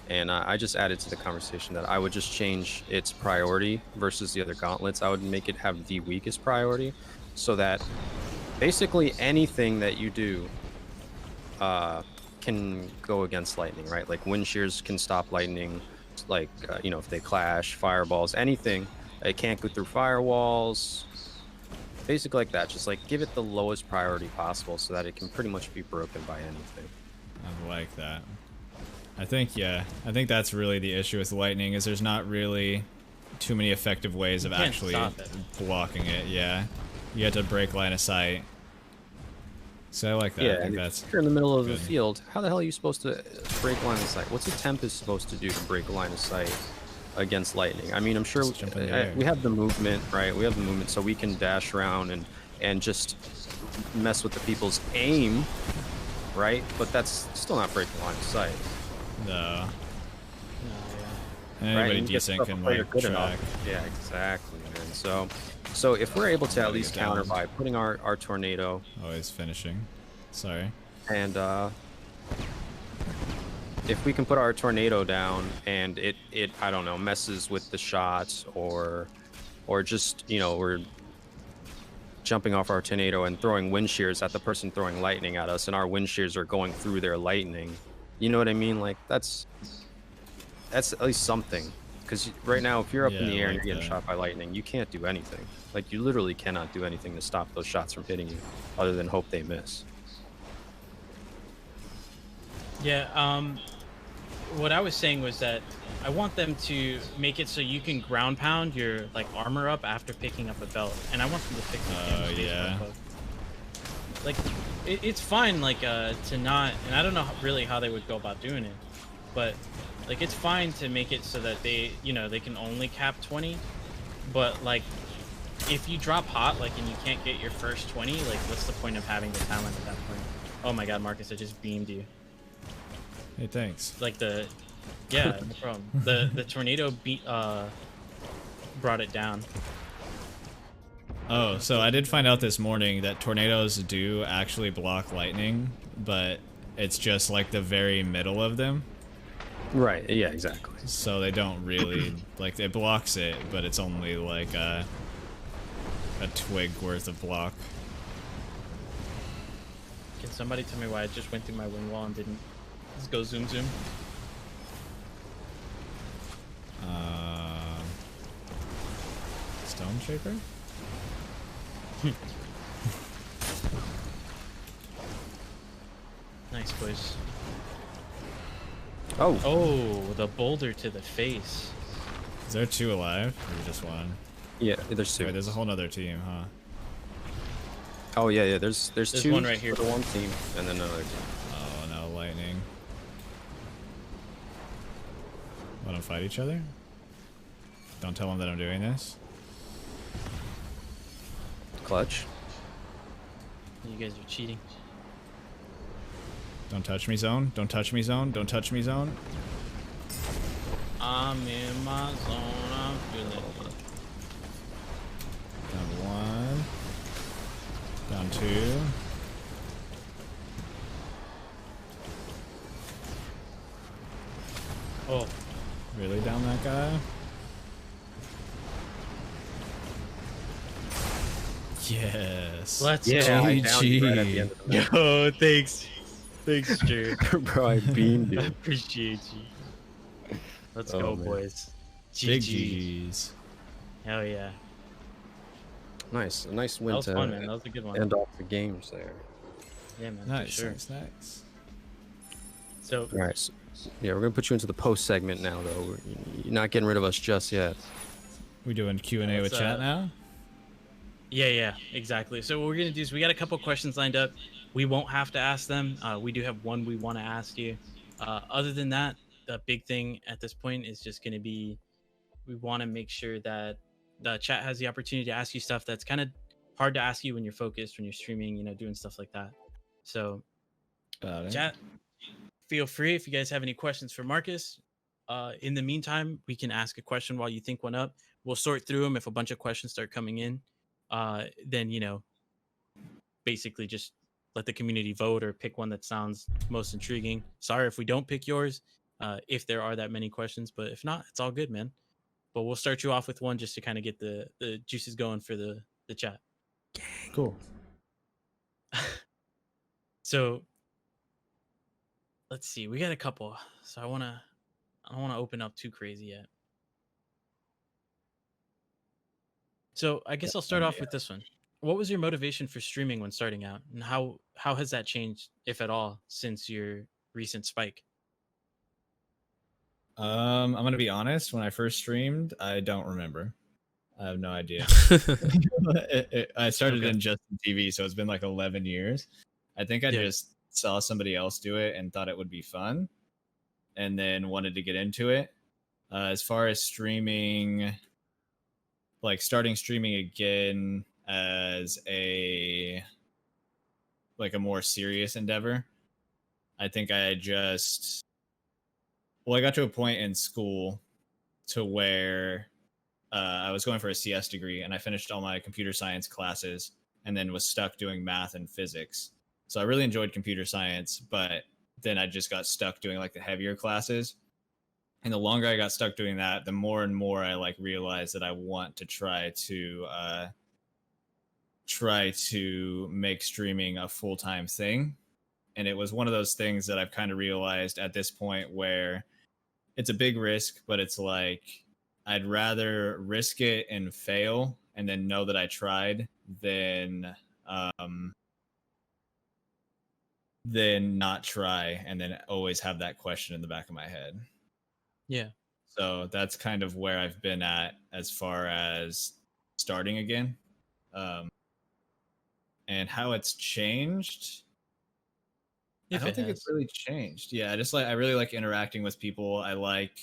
and I just added to the conversation that I would just change its priority versus the other gauntlets. I would make it have the weakest priority, so that basically anything that you do can go against lightning, right? Like wind shears can stop lightning, like you know, if they clash, fireballs, anything. It can't go through firewalls. Basically like that. Just like give it the lowest priority possible so that it can pretty much be broken by anything. I like that. I think, yeah. I think that's really the issue with lightning is there's not really too many effective ways of can't actually stop it. blocking it. Yeah. You have to break line of sight. So I like that. Yeah, I think and that's if you're in the middle of the good. field, how the hell are you supposed to break line of sight? What's a Tempest supposed to do to break line of sight against lightning? I mean, I'm sure Just jump in the air. we have the movement, right? We have the movement, so we can dash around and just mess with the people's aim, right? But that's still not breaking line of sight. No. No, And Right, anybody and you get decent stuff can played like good track. enough. Yeah, exactly, man. So if we're able to at Gotta least get counter down. by putting our tornado Always finishing. Sorry. and if we can put our tornado down and it I don't know, messes with the shots or just, you know, we're jumping off our tornado and throwing wind shears at the person throwing lightning at us and our wind shears are going through their lightning. You know what I mean? Like that's at least something. because right now, if you're up in Yeah, the air and like you're getting that. shot by lightning, you can't do anything. Like, you literally cannot do anything to stop those shots from hitting you, other than hope they miss. Yeah, what I was saying was that I want them to make it so you can ground pound your like armor up after picking up a belt, and I want them to pick the yeah. like it's fine like to not, and I don't know really how they would go about doing it, but like it's fine to make it so that they, you know, they can only cap 20, but like if you drop hot like and you can't get your first 20, like what's the point of having the talent at that point? Oh my god, Marcus, I just beamed you. Hey, thanks. Like the yeah, no problem. The tornado brought it down. Oh, so I did find out this morning that tornadoes do actually block lightning, but it's just like the very middle of them. Right. Yeah. Exactly. So they don't really like, it blocks it, but it's only like a twig worth of block. Can somebody tell me why I just went through my wing wall and didn't just go zoom zoom? Stone Shaper? Nice boys. Oh. Oh, the boulder to the face. Is there 2 alive? Or just 1? Yeah. There's 2. Wait, there's a whole nother team, huh? Oh yeah. Yeah. There's 2 one right here. for the one team, and then another team. Oh no, lightning. Want to fight each other? Don't tell them that I'm doing this. Clutch. You guys are cheating. Don't touch me, zone. Don't touch me, zone. Don't touch me, zone. I'm in my zone. I'm feeling it. Down 1. Down 2. Oh, Really down that guy? Yes. let's Yeah. go. I downed you right at the end of the match. Yo, thanks. Thanks, Drew. Bro, I beamed I you. appreciate you. Let's Oh, go, man. boys. Big GG. GGs. Hell yeah. Nice. A nice That win was to fun, man. That was a good one. end off the games there. Yeah, man. For Nice, sure. nice. So, All right. So, yeah, we're gonna put you into the post segment now, though. You're not getting rid of us just yet. We doing Q&A with Let's, chat now? yeah, exactly. So what we're gonna do is we got a couple questions lined up. We won't have to ask them. We do have one we want to ask you. Other than that, the big thing at this point is just gonna be we want to make sure that the chat has the opportunity to ask you stuff that's kind of hard to ask you when you're focused, when you're streaming, you know, doing stuff like that. So, Got it. chat, feel free if you guys have any questions for Marcus. In the meantime, we can ask a question while you think one up. We'll sort through them. If a bunch of questions start coming in, then, you know, basically just let the community vote or pick one that sounds most intriguing. Sorry if we don't pick yours, if there are that many questions, but if not, it's all good, man. But we'll start you off with one just to kind of get the juices going for the chat. Cool. So let's see. We got a couple. So I don't want to open up too crazy yet. So I guess I'll start off with this one. What was your motivation for streaming when starting out, and how has that changed, if at all, since your recent spike? I'm gonna be honest. When I first streamed, I don't remember. I have no idea. I started Okay. in Justin TV, so it's been like 11 years. I think I Yeah. just saw somebody else do it and thought it would be fun, and then wanted to get into it. As far as streaming, like starting streaming again as a more serious endeavor, I think I just I got to a point in school to where I was going for a CS degree, and I finished all my computer science classes and then was stuck doing math and physics. So I really enjoyed computer science, but then I just got stuck doing like the heavier classes. And the longer I got stuck doing that, the more and more I realized that I want to try to make streaming a full-time thing. And it was one of those things that I've kind of realized at this point where it's a big risk, but it's like I'd rather risk it and fail and then know that I tried than not try and then always have that question in the back of my head. Yeah. So that's kind of where I've been at as far as starting again. And how it's changed. I If don't it think has. it's really changed. Yeah, I really like interacting with people. I like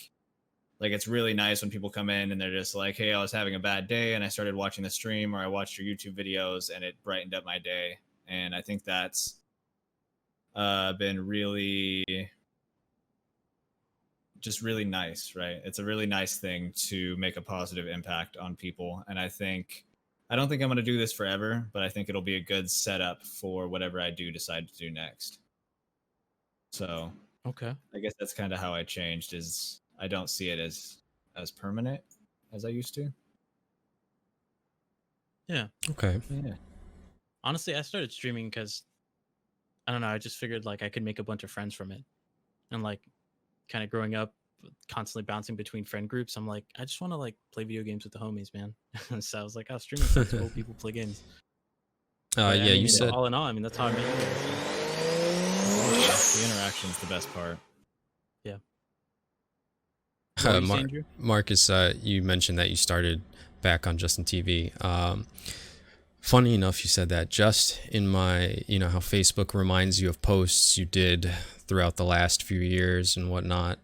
it's really nice when people come in and they're just like, "Hey, I was having a bad day and I started watching the stream or I watched your YouTube videos and it brightened up my day." And I think that's been really just really nice, right? It's a really nice thing to make a positive impact on people. And I don't think I'm going to do this forever, but I think it'll be a good setup for whatever I do decide to do next. So Okay. I guess that's kind of how I changed, is I don't see it as permanent as I used to. Yeah. Okay. Yeah. Honestly, I started streaming because I don't know. I just figured like I could make a bunch of friends from it, and like kind of growing up, constantly bouncing between friend groups. I'm like, I just want to like play video games with the homies, man. So I was like, oh, streaming sounds cool. People play games. But, Yeah, I mean, you said. all in all, I mean, that's how I met you guys. The interaction's the best part. Yeah. What were you Mar- saying, Drew? Marcus, you mentioned that you started back on Justin TV. Funny enough, you said that. Just in my, how Facebook reminds you of posts you did throughout the last few years and whatnot.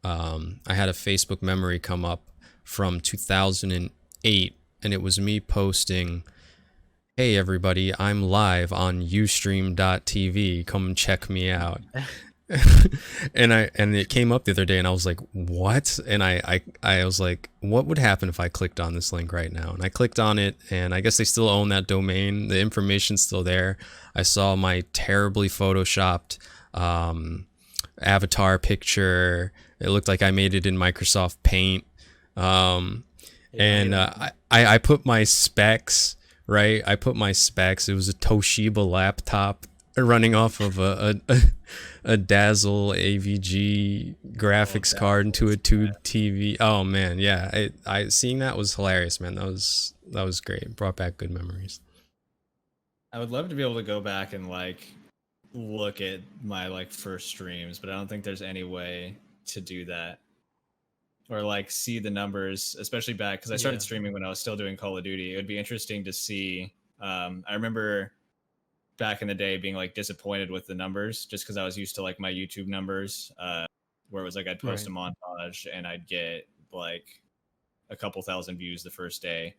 I had a Facebook memory come up from 2008, and it was me posting, "Hey everybody, I'm live on ustream.tv. Come check me out." and it came up the other day, and I was like, "What?" And I was like, "What would happen if I clicked on this link right now?" And I clicked on it, and I guess they still own that domain. The information's still there. I saw my terribly photoshopped avatar picture. It looked like I made it in Microsoft Paint. I put my specs, right? I put my specs. It was a Toshiba laptop running off of a Dazzle AVG graphics card into a tube TV. Oh man, yeah. I seeing that was hilarious, man. That was great. It brought back good memories. I would love to be able to go back and like look at my like first streams, but I don't think there's any way to do that. Or like see the numbers, especially back because I started streaming when I was still doing Call of Duty. It would be interesting to see. I remember back in the day being like disappointed with the numbers just because I was used to like my YouTube numbers, where it was like I'd post a montage and I'd get like a couple thousand views the first day,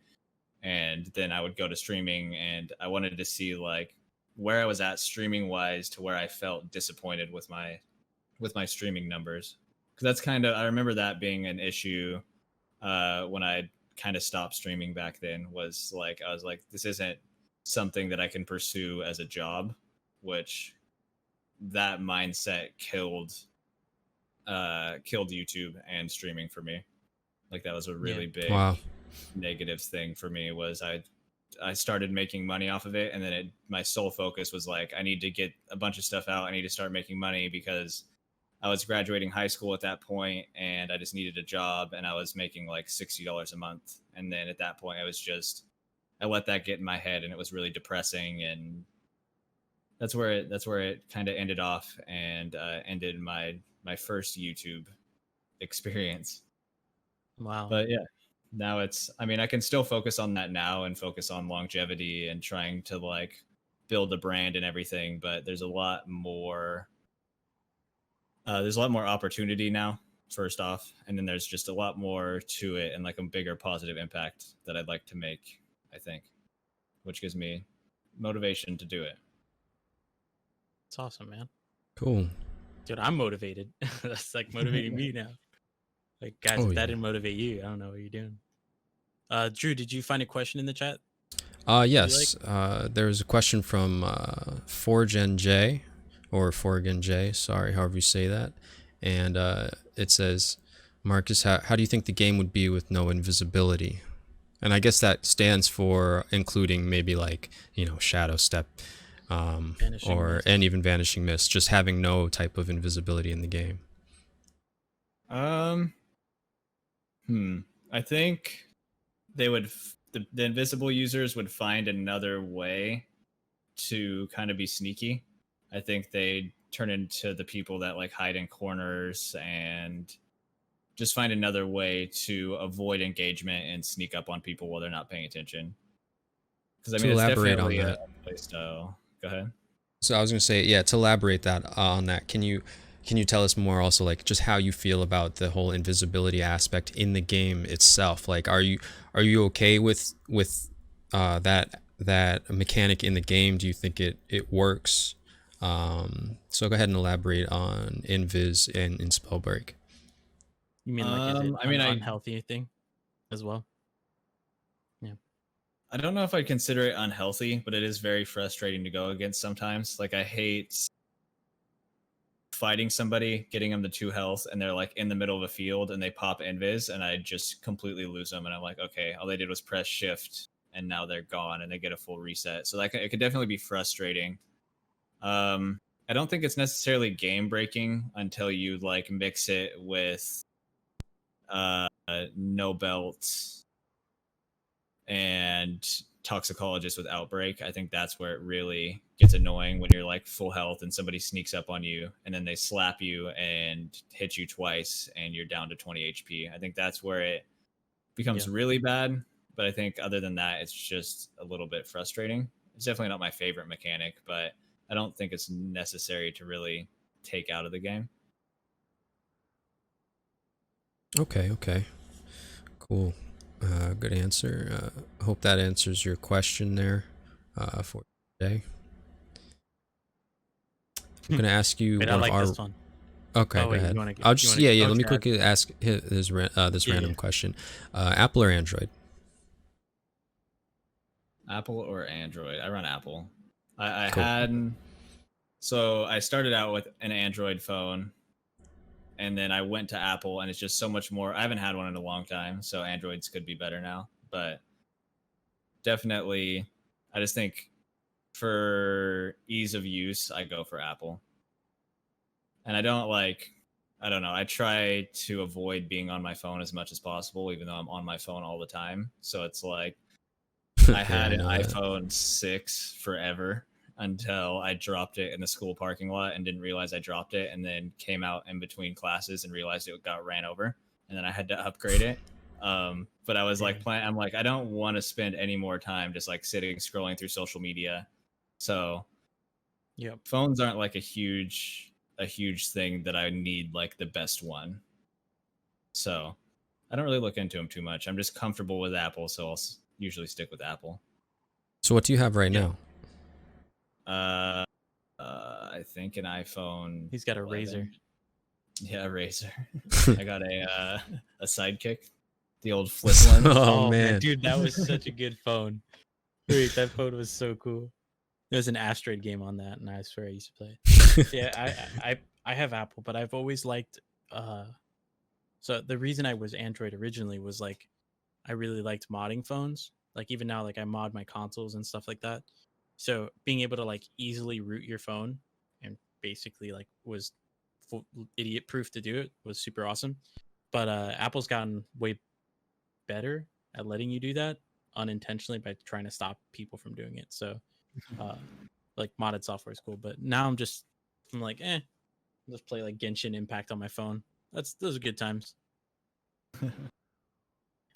and then I would go to streaming and I wanted to see like where I was at streaming wise to where I felt disappointed with my streaming numbers. Because that's kind of, I remember that being an issue when I kind of stopped streaming back then, was like I was like, this isn't something that I can pursue as a job, which that mindset killed YouTube and streaming for me. Like that was a really big negative thing for me. Was I started making money off of it, and then my sole focus was like, I need to get a bunch of stuff out. I need to start making money because I was graduating high school at that point, and I just needed a job, and I was making like $60 a month. And then at that point, I let that get in my head, and it was really depressing. And that's where it kind of ended off, and ended my first YouTube experience. Wow. But yeah, now I can still focus on that now and focus on longevity and trying to like build a brand and everything. But there's a lot more opportunity now, first off, and then there's just a lot more to it and like a bigger positive impact that I'd like to make, I think, which gives me motivation to do it. It's awesome, man. Cool. Dude, I'm motivated. That's like motivating me now. Like, guys, if that didn't motivate you, I don't know what you're doing. Drew, did you find a question in the chat? Yes. There was a question from ForgenJ, or ForgenJ, sorry, however you say that. And it says, "Marcus, how do you think the game would be with no invisibility?" And I guess that stands for including maybe like, Shadow Step, and even Vanishing Mist, just having no type of invisibility in the game. I think they would the invisible users would find another way to kind of be sneaky. I think they turn into the people that like hide in corners and just find another way to avoid engagement and sneak up on people while they're not paying attention. Because I To mean, it's elaborate on definitely a that. play style. Go ahead. So I was gonna say, yeah, to elaborate that on that, can you tell us more also, like, just how you feel about the whole invisibility aspect in the game itself? Like, are you okay with that mechanic in the game? Do you think it works? So go ahead and elaborate on Invis and in Spellbreak. You mean like is it I mean, an unhealthy thing as well? Yeah. I don't know if I'd consider it unhealthy, but it is very frustrating to go against sometimes. Like, I hate fighting somebody, getting them to 2 health, and they're like in the middle of a field and they pop invis, and I just completely lose them. And I'm like, okay, all they did was press shift, and now they're gone, and they get a full reset. So like, it could definitely be frustrating. I don't think it's necessarily game breaking until you like mix it with no belt and toxicologist with outbreak. I think that's where it really gets annoying, when you're like full health and somebody sneaks up on you and then they slap you and hit you twice and you're down to 20 HP. I think that's where it becomes really bad. But I think other than that, it's just a little bit frustrating. It's definitely not my favorite mechanic, but I don't think it's necessary to really take out of the game. Okay. Cool. Good answer. Hope that answers your question there for today. I'm going to ask you Wait, one I like of our... this one. Okay, Oh, go wait, ahead. you wanna I'll just... you wanna let me add- quickly ask this random question. Apple or Android? Apple or Android? I run Apple. I Cool. had... So I started out with an Android phone, and then I went to Apple, and it's just so much more. I haven't had one in a long time, so Androids could be better now. But definitely, I just think for ease of use, I go for Apple. And I don't know. I try to avoid being on my phone as much as possible, even though I'm on my phone all the time. So it's like, I had an iPhone 6 forever until I dropped it in the school parking lot and didn't realize I dropped it, and then came out in between classes and realized it got ran over, and then I had to upgrade it. But I was like, I'm like, I don't want to spend any more time just like sitting scrolling through social media. So phones aren't like a huge thing that I need like the best one. So I don't really look into them too much. I'm just comfortable with Apple, so I'll usually stick with Apple. So what do you have right now? I think an iPhone. He's got a 11. Razor. Yeah, a Razor. I got a Sidekick, the old flip one. Oh man, dude, that was such a good phone. Wait, that phone was so cool. There was an Asteroid game on that, and I swear I used to play it. Yeah, I have Apple, but I've always liked. So the reason I was Android originally was like, I really liked modding phones. Like even now, like I mod my consoles and stuff like that. So being able to like easily root your phone and basically like was idiot proof to do it was super awesome. But Apple's gotten way better at letting you do that unintentionally by trying to stop people from doing it. So like modded software is cool, but now I'm like, let's play like Genshin Impact on my phone. Those are good times.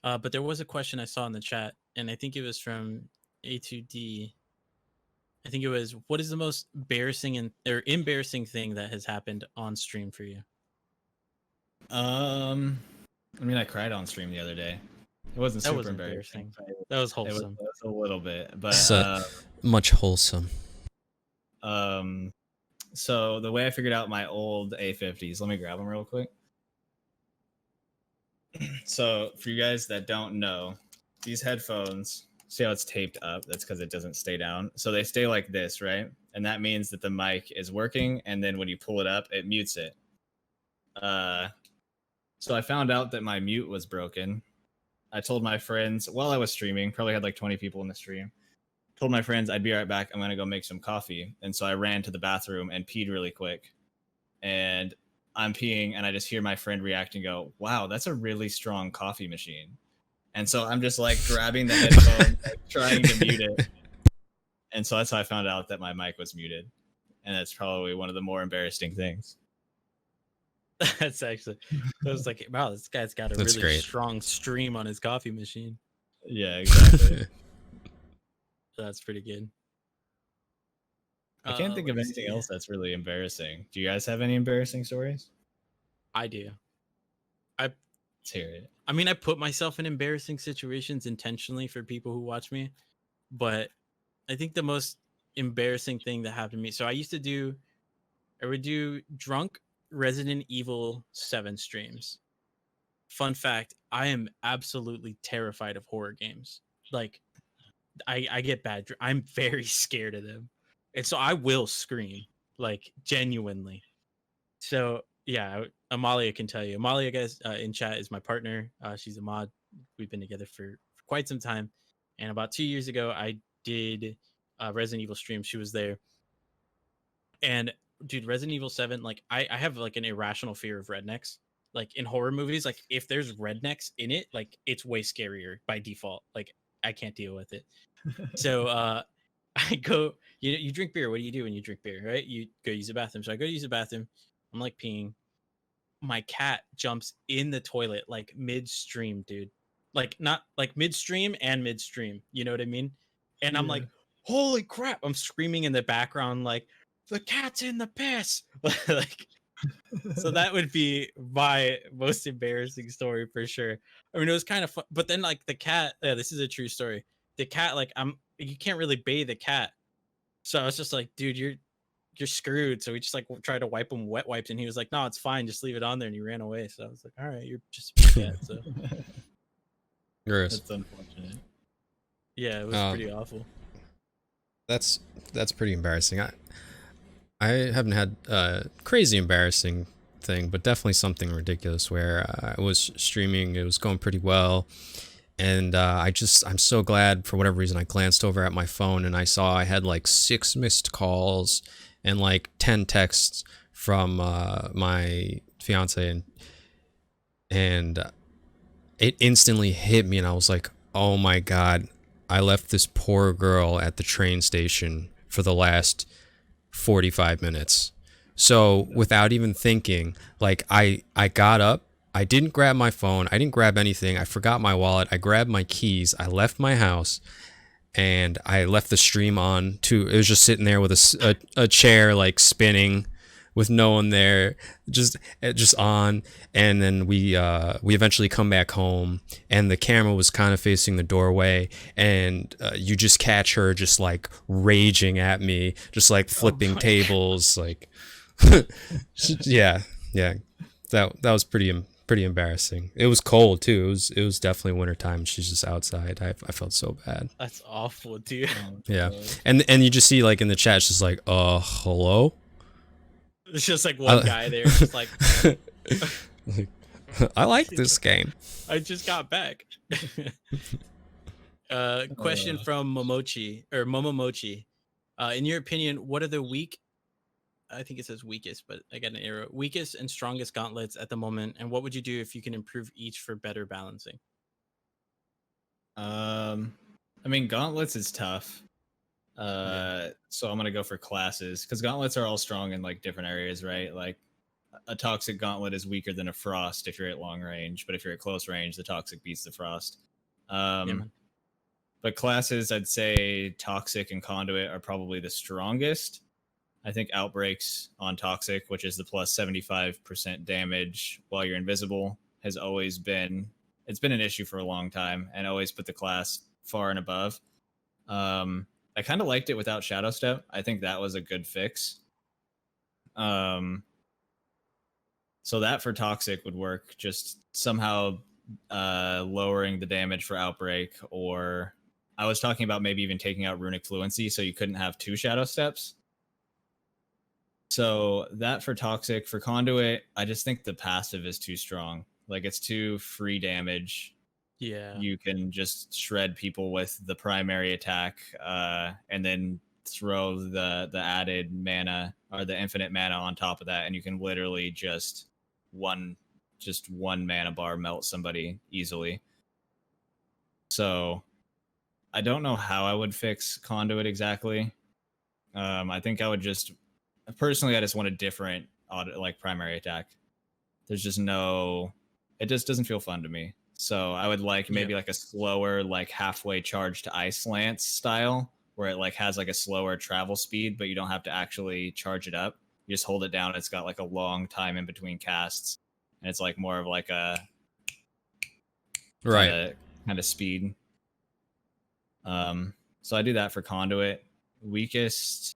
But there was a question I saw in the chat, and I think it was from A2D. I think it was, what is the most embarrassing thing that has happened on stream for you? I mean, I cried on stream the other day. It wasn't That super was embarrassing. That was wholesome. It was a little bit, but so, much wholesome. So the way I figured out my old A50s, let me grab them real quick. So for you guys that don't know, these headphones, see how it's taped up? That's because it doesn't stay down. So they stay like this, right? And that means that the mic is working, and then when you pull it up, it mutes it. So I found out that my mute was broken. I told my friends while I was streaming, probably had like 20 people in the stream, told my friends I'd be right back. I'm going to go make some coffee. And so I ran to the bathroom and peed really quick. And I'm peeing, and I just hear my friend react and go, wow, that's a really strong coffee machine. And so I'm just like grabbing the headphone, like, trying to mute it. And so that's how I found out that my mic was muted. And that's probably one of the more embarrassing things. That's actually, I was like, wow, this guy's got a That's really great. strong stream on his coffee machine. Yeah, exactly. That's pretty good. I can't think of let's anything see. else that's really embarrassing. Do you guys have any embarrassing stories? I do. Let's hear it. I mean, I put myself in embarrassing situations intentionally for people who watch me, but I think the most embarrassing thing that happened to me. So I would do drunk Resident Evil 7 streams. Fun fact, I am absolutely terrified of horror games. Like, I get bad. I'm very scared of them. And so I will scream, like, genuinely. So, yeah, Amalia can tell you. Amalia, guys, in chat is my partner. She's a mod. We've been together for quite some time. And about 2 years ago, I did Resident Evil stream. She was there. And dude, Resident Evil 7, like I have like an irrational fear of rednecks. Like in horror movies, like if there's rednecks in it, like it's way scarier by default. Like I can't deal with it. So I go, you drink beer. What do you do when you drink beer? Right? You go use the bathroom. So I go use the bathroom. I'm like peeing. My cat jumps in the toilet like midstream, dude. Like not like midstream and midstream. You know what I mean? And I'm like, holy crap. I'm screaming in the background, like, the cat's in the piss. Like, so that would be my most embarrassing story for sure. I mean, it was kind of fun, but then like the cat, yeah, this is a true story. The cat, like, you can't really bathe the cat. So I was just like, dude, you're screwed. So we just like tried to wipe him wet wipes, and he was like, no, it's fine, just leave it on there, and he ran away. So I was like, all right, you're just a cat. So Gross. That's unfortunate. yeah, it was pretty awful. That's pretty embarrassing. I haven't had a crazy embarrassing thing, but definitely something ridiculous where I was streaming. It was going pretty well. And I'm so glad for whatever reason I glanced over at my phone and I saw I had like 6 missed calls and like 10 texts from my fiance, and it instantly hit me and I was like, oh my God, I left this poor girl at the train station for the last 45 minutes. So without even thinking, like I got up, I didn't grab my phone, I didn't grab anything, I forgot my wallet, I grabbed my keys, I left my house, and I left the stream on too. It was just sitting there with a chair like spinning with no one there, just on. And then we eventually come back home and the camera was kind of facing the doorway, and you just catch her just like raging at me, just like flipping tables, like yeah, that was pretty embarrassing. It was cold too. It was definitely wintertime. She's just outside. I felt so bad. That's awful, dude. Yeah. And you just see like in the chat, it's just like, hello? It's just like one guy there, just like, I like this game. I just got back. Question from Momomochi. In your opinion, what are the I think it says weakest, but I got an error. Weakest and strongest gauntlets at the moment, and what would you do if you can improve each for better balancing? I mean, gauntlets is tough. So I'm gonna go for classes because gauntlets are all strong in like different areas, right? Like a toxic gauntlet is weaker than a frost if you're at long range, but if you're at close range, the toxic beats the frost. But classes, I'd say toxic and conduit are probably the strongest. I think outbreaks on toxic, which is the plus 75% damage while you're invisible, has always been an issue for a long time, and always put the class far and above. I kind of liked it without Shadow Step. I think that was a good fix. So that for toxic would work. Just somehow lowering the damage for outbreak, or I was talking about maybe even taking out runic fluency so you couldn't have 2 Shadow Steps. So that for toxic. For conduit, I just think the passive is too strong. Like it's too free damage. Yeah. You can just shred people with the primary attack, and then throw the added mana or the infinite mana on top of that, and you can literally just one mana bar melt somebody easily. So I don't know how I would fix conduit exactly. I think I would just personally, I just want a different like primary attack. There's just no, it just doesn't feel fun to me. So I would like maybe like a slower, like halfway charge to ice lance style, where it like has like a slower travel speed, but you don't have to actually charge it up. You just hold it down. It's got like a long time in between casts, and it's like more of like a Right. kind of speed. So I do that for conduit. Weakest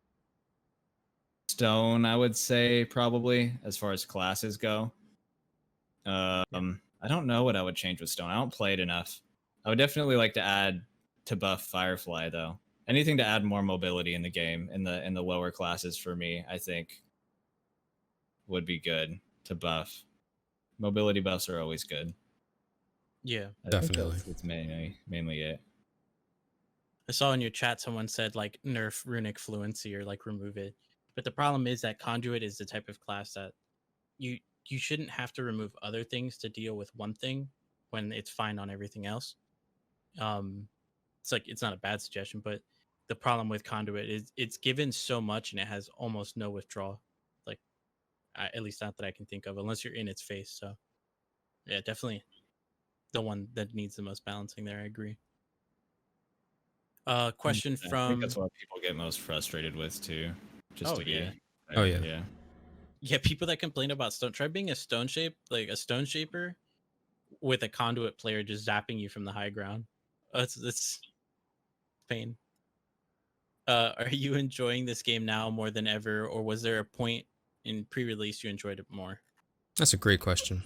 stone, I would say, probably as far as classes go. I don't know what I would change with stone. I don't play it enough. I would definitely like to add to buff Firefly though. Anything to add more mobility in the game in the lower classes for me, I think would be good to buff. Mobility buffs are always good. Yeah. I think Definitely. that's mainly it. I saw in your chat someone said like nerf runic fluency or like remove it. But the problem is that conduit is the type of class that you shouldn't have to remove other things to deal with one thing when it's fine on everything else. It's like it's not a bad suggestion, but the problem with conduit is it's given so much and it has almost no withdrawal. Like at least not that I can think of, unless you're in its face. So yeah, definitely the one that needs the most balancing there. I agree. Question I think from that's what people get most frustrated with too. Just Oh, to get Oh, yeah. yeah, people that complain about stone. Try being a stone shaper with a conduit player just zapping you from the high ground. It's pain. Are you enjoying this game now more than ever, or was there a point in pre-release you enjoyed it more? That's a great question.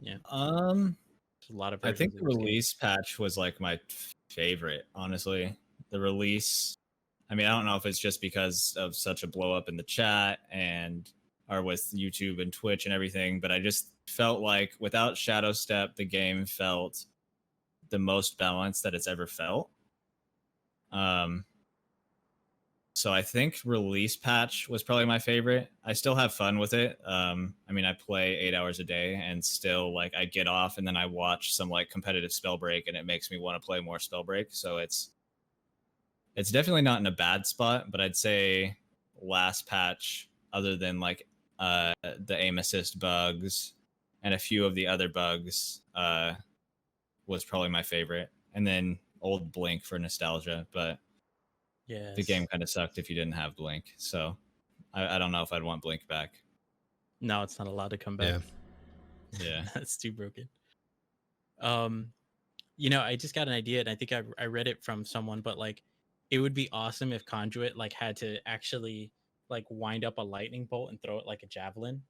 Yeah, Um, there's a lot of I versions think the of this game. release patch was like my favorite, honestly. The release, I mean, I don't know if it's just because of such a blow up in the chat and or with YouTube and Twitch and everything, but I just felt like without Shadow Step, the game felt the most balanced that it's ever felt. Um, so I think release patch was probably my favorite. I still have fun with it. I mean, I play 8 hours a day and still like I get off and then I watch some like competitive Spellbreak and it makes me want to play more Spellbreak. So it's definitely not in a bad spot, but I'd say last patch, other than like the aim assist bugs and a few of the other bugs, was probably my favorite. And then old Blink for nostalgia, but Yes. the game kind of sucked if you didn't have Blink. So I don't know if I'd want Blink back. No, it's not allowed to come back. Yeah. That's too broken. I just got an idea, and I think I read it from someone, but like, it would be awesome if Conduit like had to actually like wind up a lightning bolt and throw it like a javelin.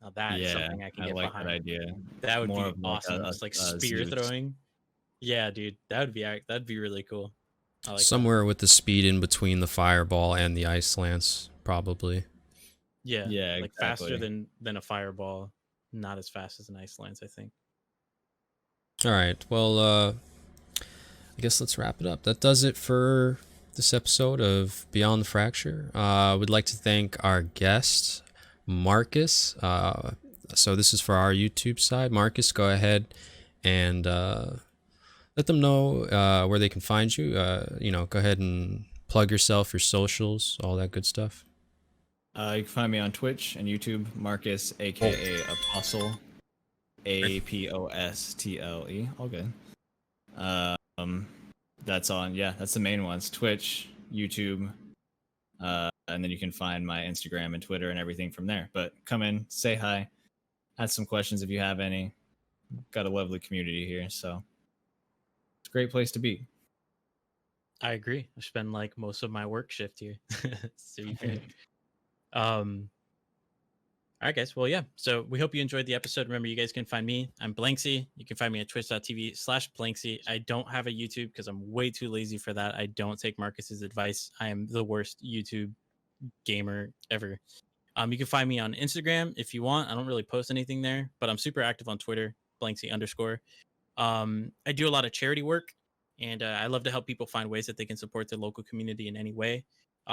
Now that's Yeah, something I can I get like behind. that idea. That would More be of like awesome. Just like a spear Zeus. throwing. Yeah, dude, that'd be really cool. I like that. Somewhere with the speed in between the fireball and the ice lance, probably. Yeah, Yeah, like faster exactly. than a fireball, not as fast as an ice lance, I think. All right. Well, I guess let's wrap it up. That does it for this episode of Beyond the Fracture. We'd like to thank our guest, Marcus. So this is for our YouTube side. Marcus, go ahead and let them know where they can find you. Go ahead and plug yourself, your socials, all that good stuff. You can find me on Twitch and YouTube, Marcus, aka Apostle, APOSTLE. All good. That's the main ones: Twitch, YouTube, and then you can find my Instagram and Twitter and everything from there. But come in, say hi, ask some questions if you have any. Got a lovely community here, so it's a great place to be. I agree. I spend like most of my work shift here. To be fair. All right, guys. Well, yeah. So we hope you enjoyed the episode. Remember, you guys can find me. I'm Blanksy. You can find me at twitch.tv/Blanksy. I don't have a YouTube because I'm way too lazy for that. I don't take Marcus's advice. I am the worst YouTube gamer ever. You can find me on Instagram if you want. I don't really post anything there, but I'm super active on Twitter, Blanksy_. I do a lot of charity work, and I love to help people find ways that they can support their local community in any way.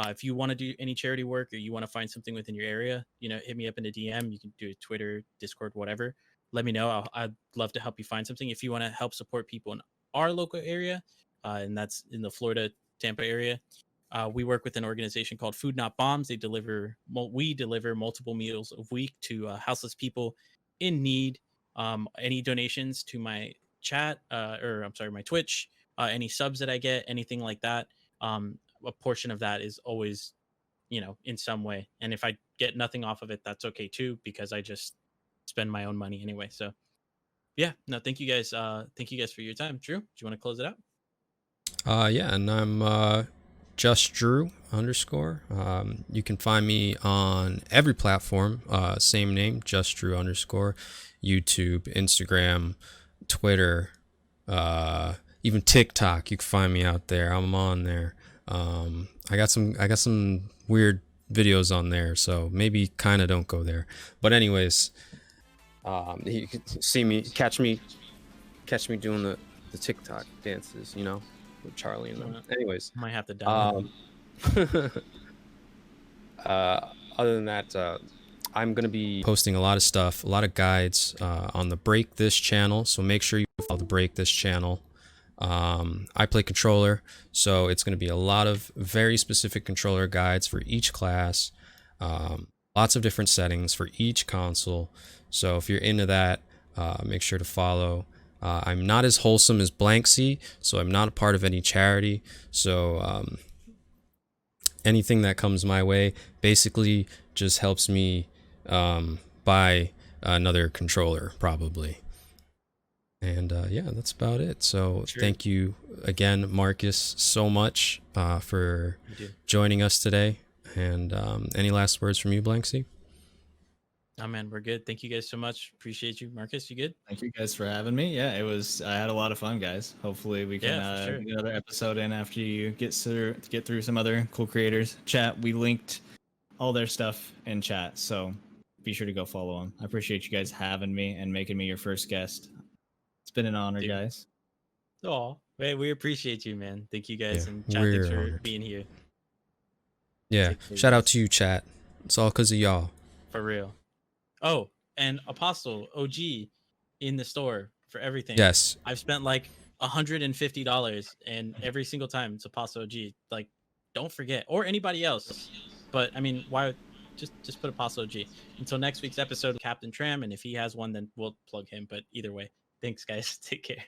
If you want to do any charity work or you want to find something within your area, hit me up in a DM. You can do it Twitter, Discord, whatever. Let me know. I'd love to help you find something. If you want to help support people in our local area, and that's in the Florida, Tampa area. We work with an organization called Food Not Bombs. We deliver multiple meals a week to houseless people in need. Any donations to my chat, or I'm sorry, my Twitch, any subs that I get, anything like that, a portion of that is always, in some way. And if I get nothing off of it, that's okay too, because I just spend my own money anyway. So yeah, no, thank you guys. Thank you guys for your time. Drew, do you want to close it out? Yeah, and I'm JustDru _. You can find me on every platform, same name, JustDru _ YouTube, Instagram, Twitter, even TikTok. You can find me out there. I'm on there. I got some weird videos on there, so maybe kind of don't go there. But anyways, you can see me, catch me doing the TikTok dances, with Charlie and them. Anyways, Might have to download. other than that, I'm gonna be posting a lot of stuff, a lot of guides on the Break This channel. So make sure you follow the Break This channel. I play controller, so it's going to be a lot of very specific controller guides for each class, lots of different settings for each console. So if you're into that, make sure to follow. I'm not as wholesome as Blanksy, so I'm not a part of any charity. So anything that comes my way basically just helps me buy another controller, probably. And yeah, that's about it. So Thank you again, Marcus, so much for joining us today. And any last words from you, Blanksy? Oh man, we're good. Thank you guys so much. Appreciate you. Marcus, you good? Thank you guys for having me. Yeah, I had a lot of fun, guys. Hopefully we can get another episode in after you get through some other cool creators. Chat, we linked all their stuff in chat, so be sure to go follow them. I appreciate you guys having me and making me your first guest. It's been an honor, guys. Oh, man, we appreciate you, man. Thank you guys, Yeah, and chat, thanks for honored. being here. Yeah, shout out to you, chat. It's all because of y'all. For real. Oh, and Apostle OG in the store for everything. Yes. I've spent like $150, and every single time it's Apostle OG. Like, don't forget, or anybody else. But I mean, why? Just put Apostle OG. Until next week's episode, Captain Tram, and if he has one, then we'll plug him. But either way, thanks, guys. Take care.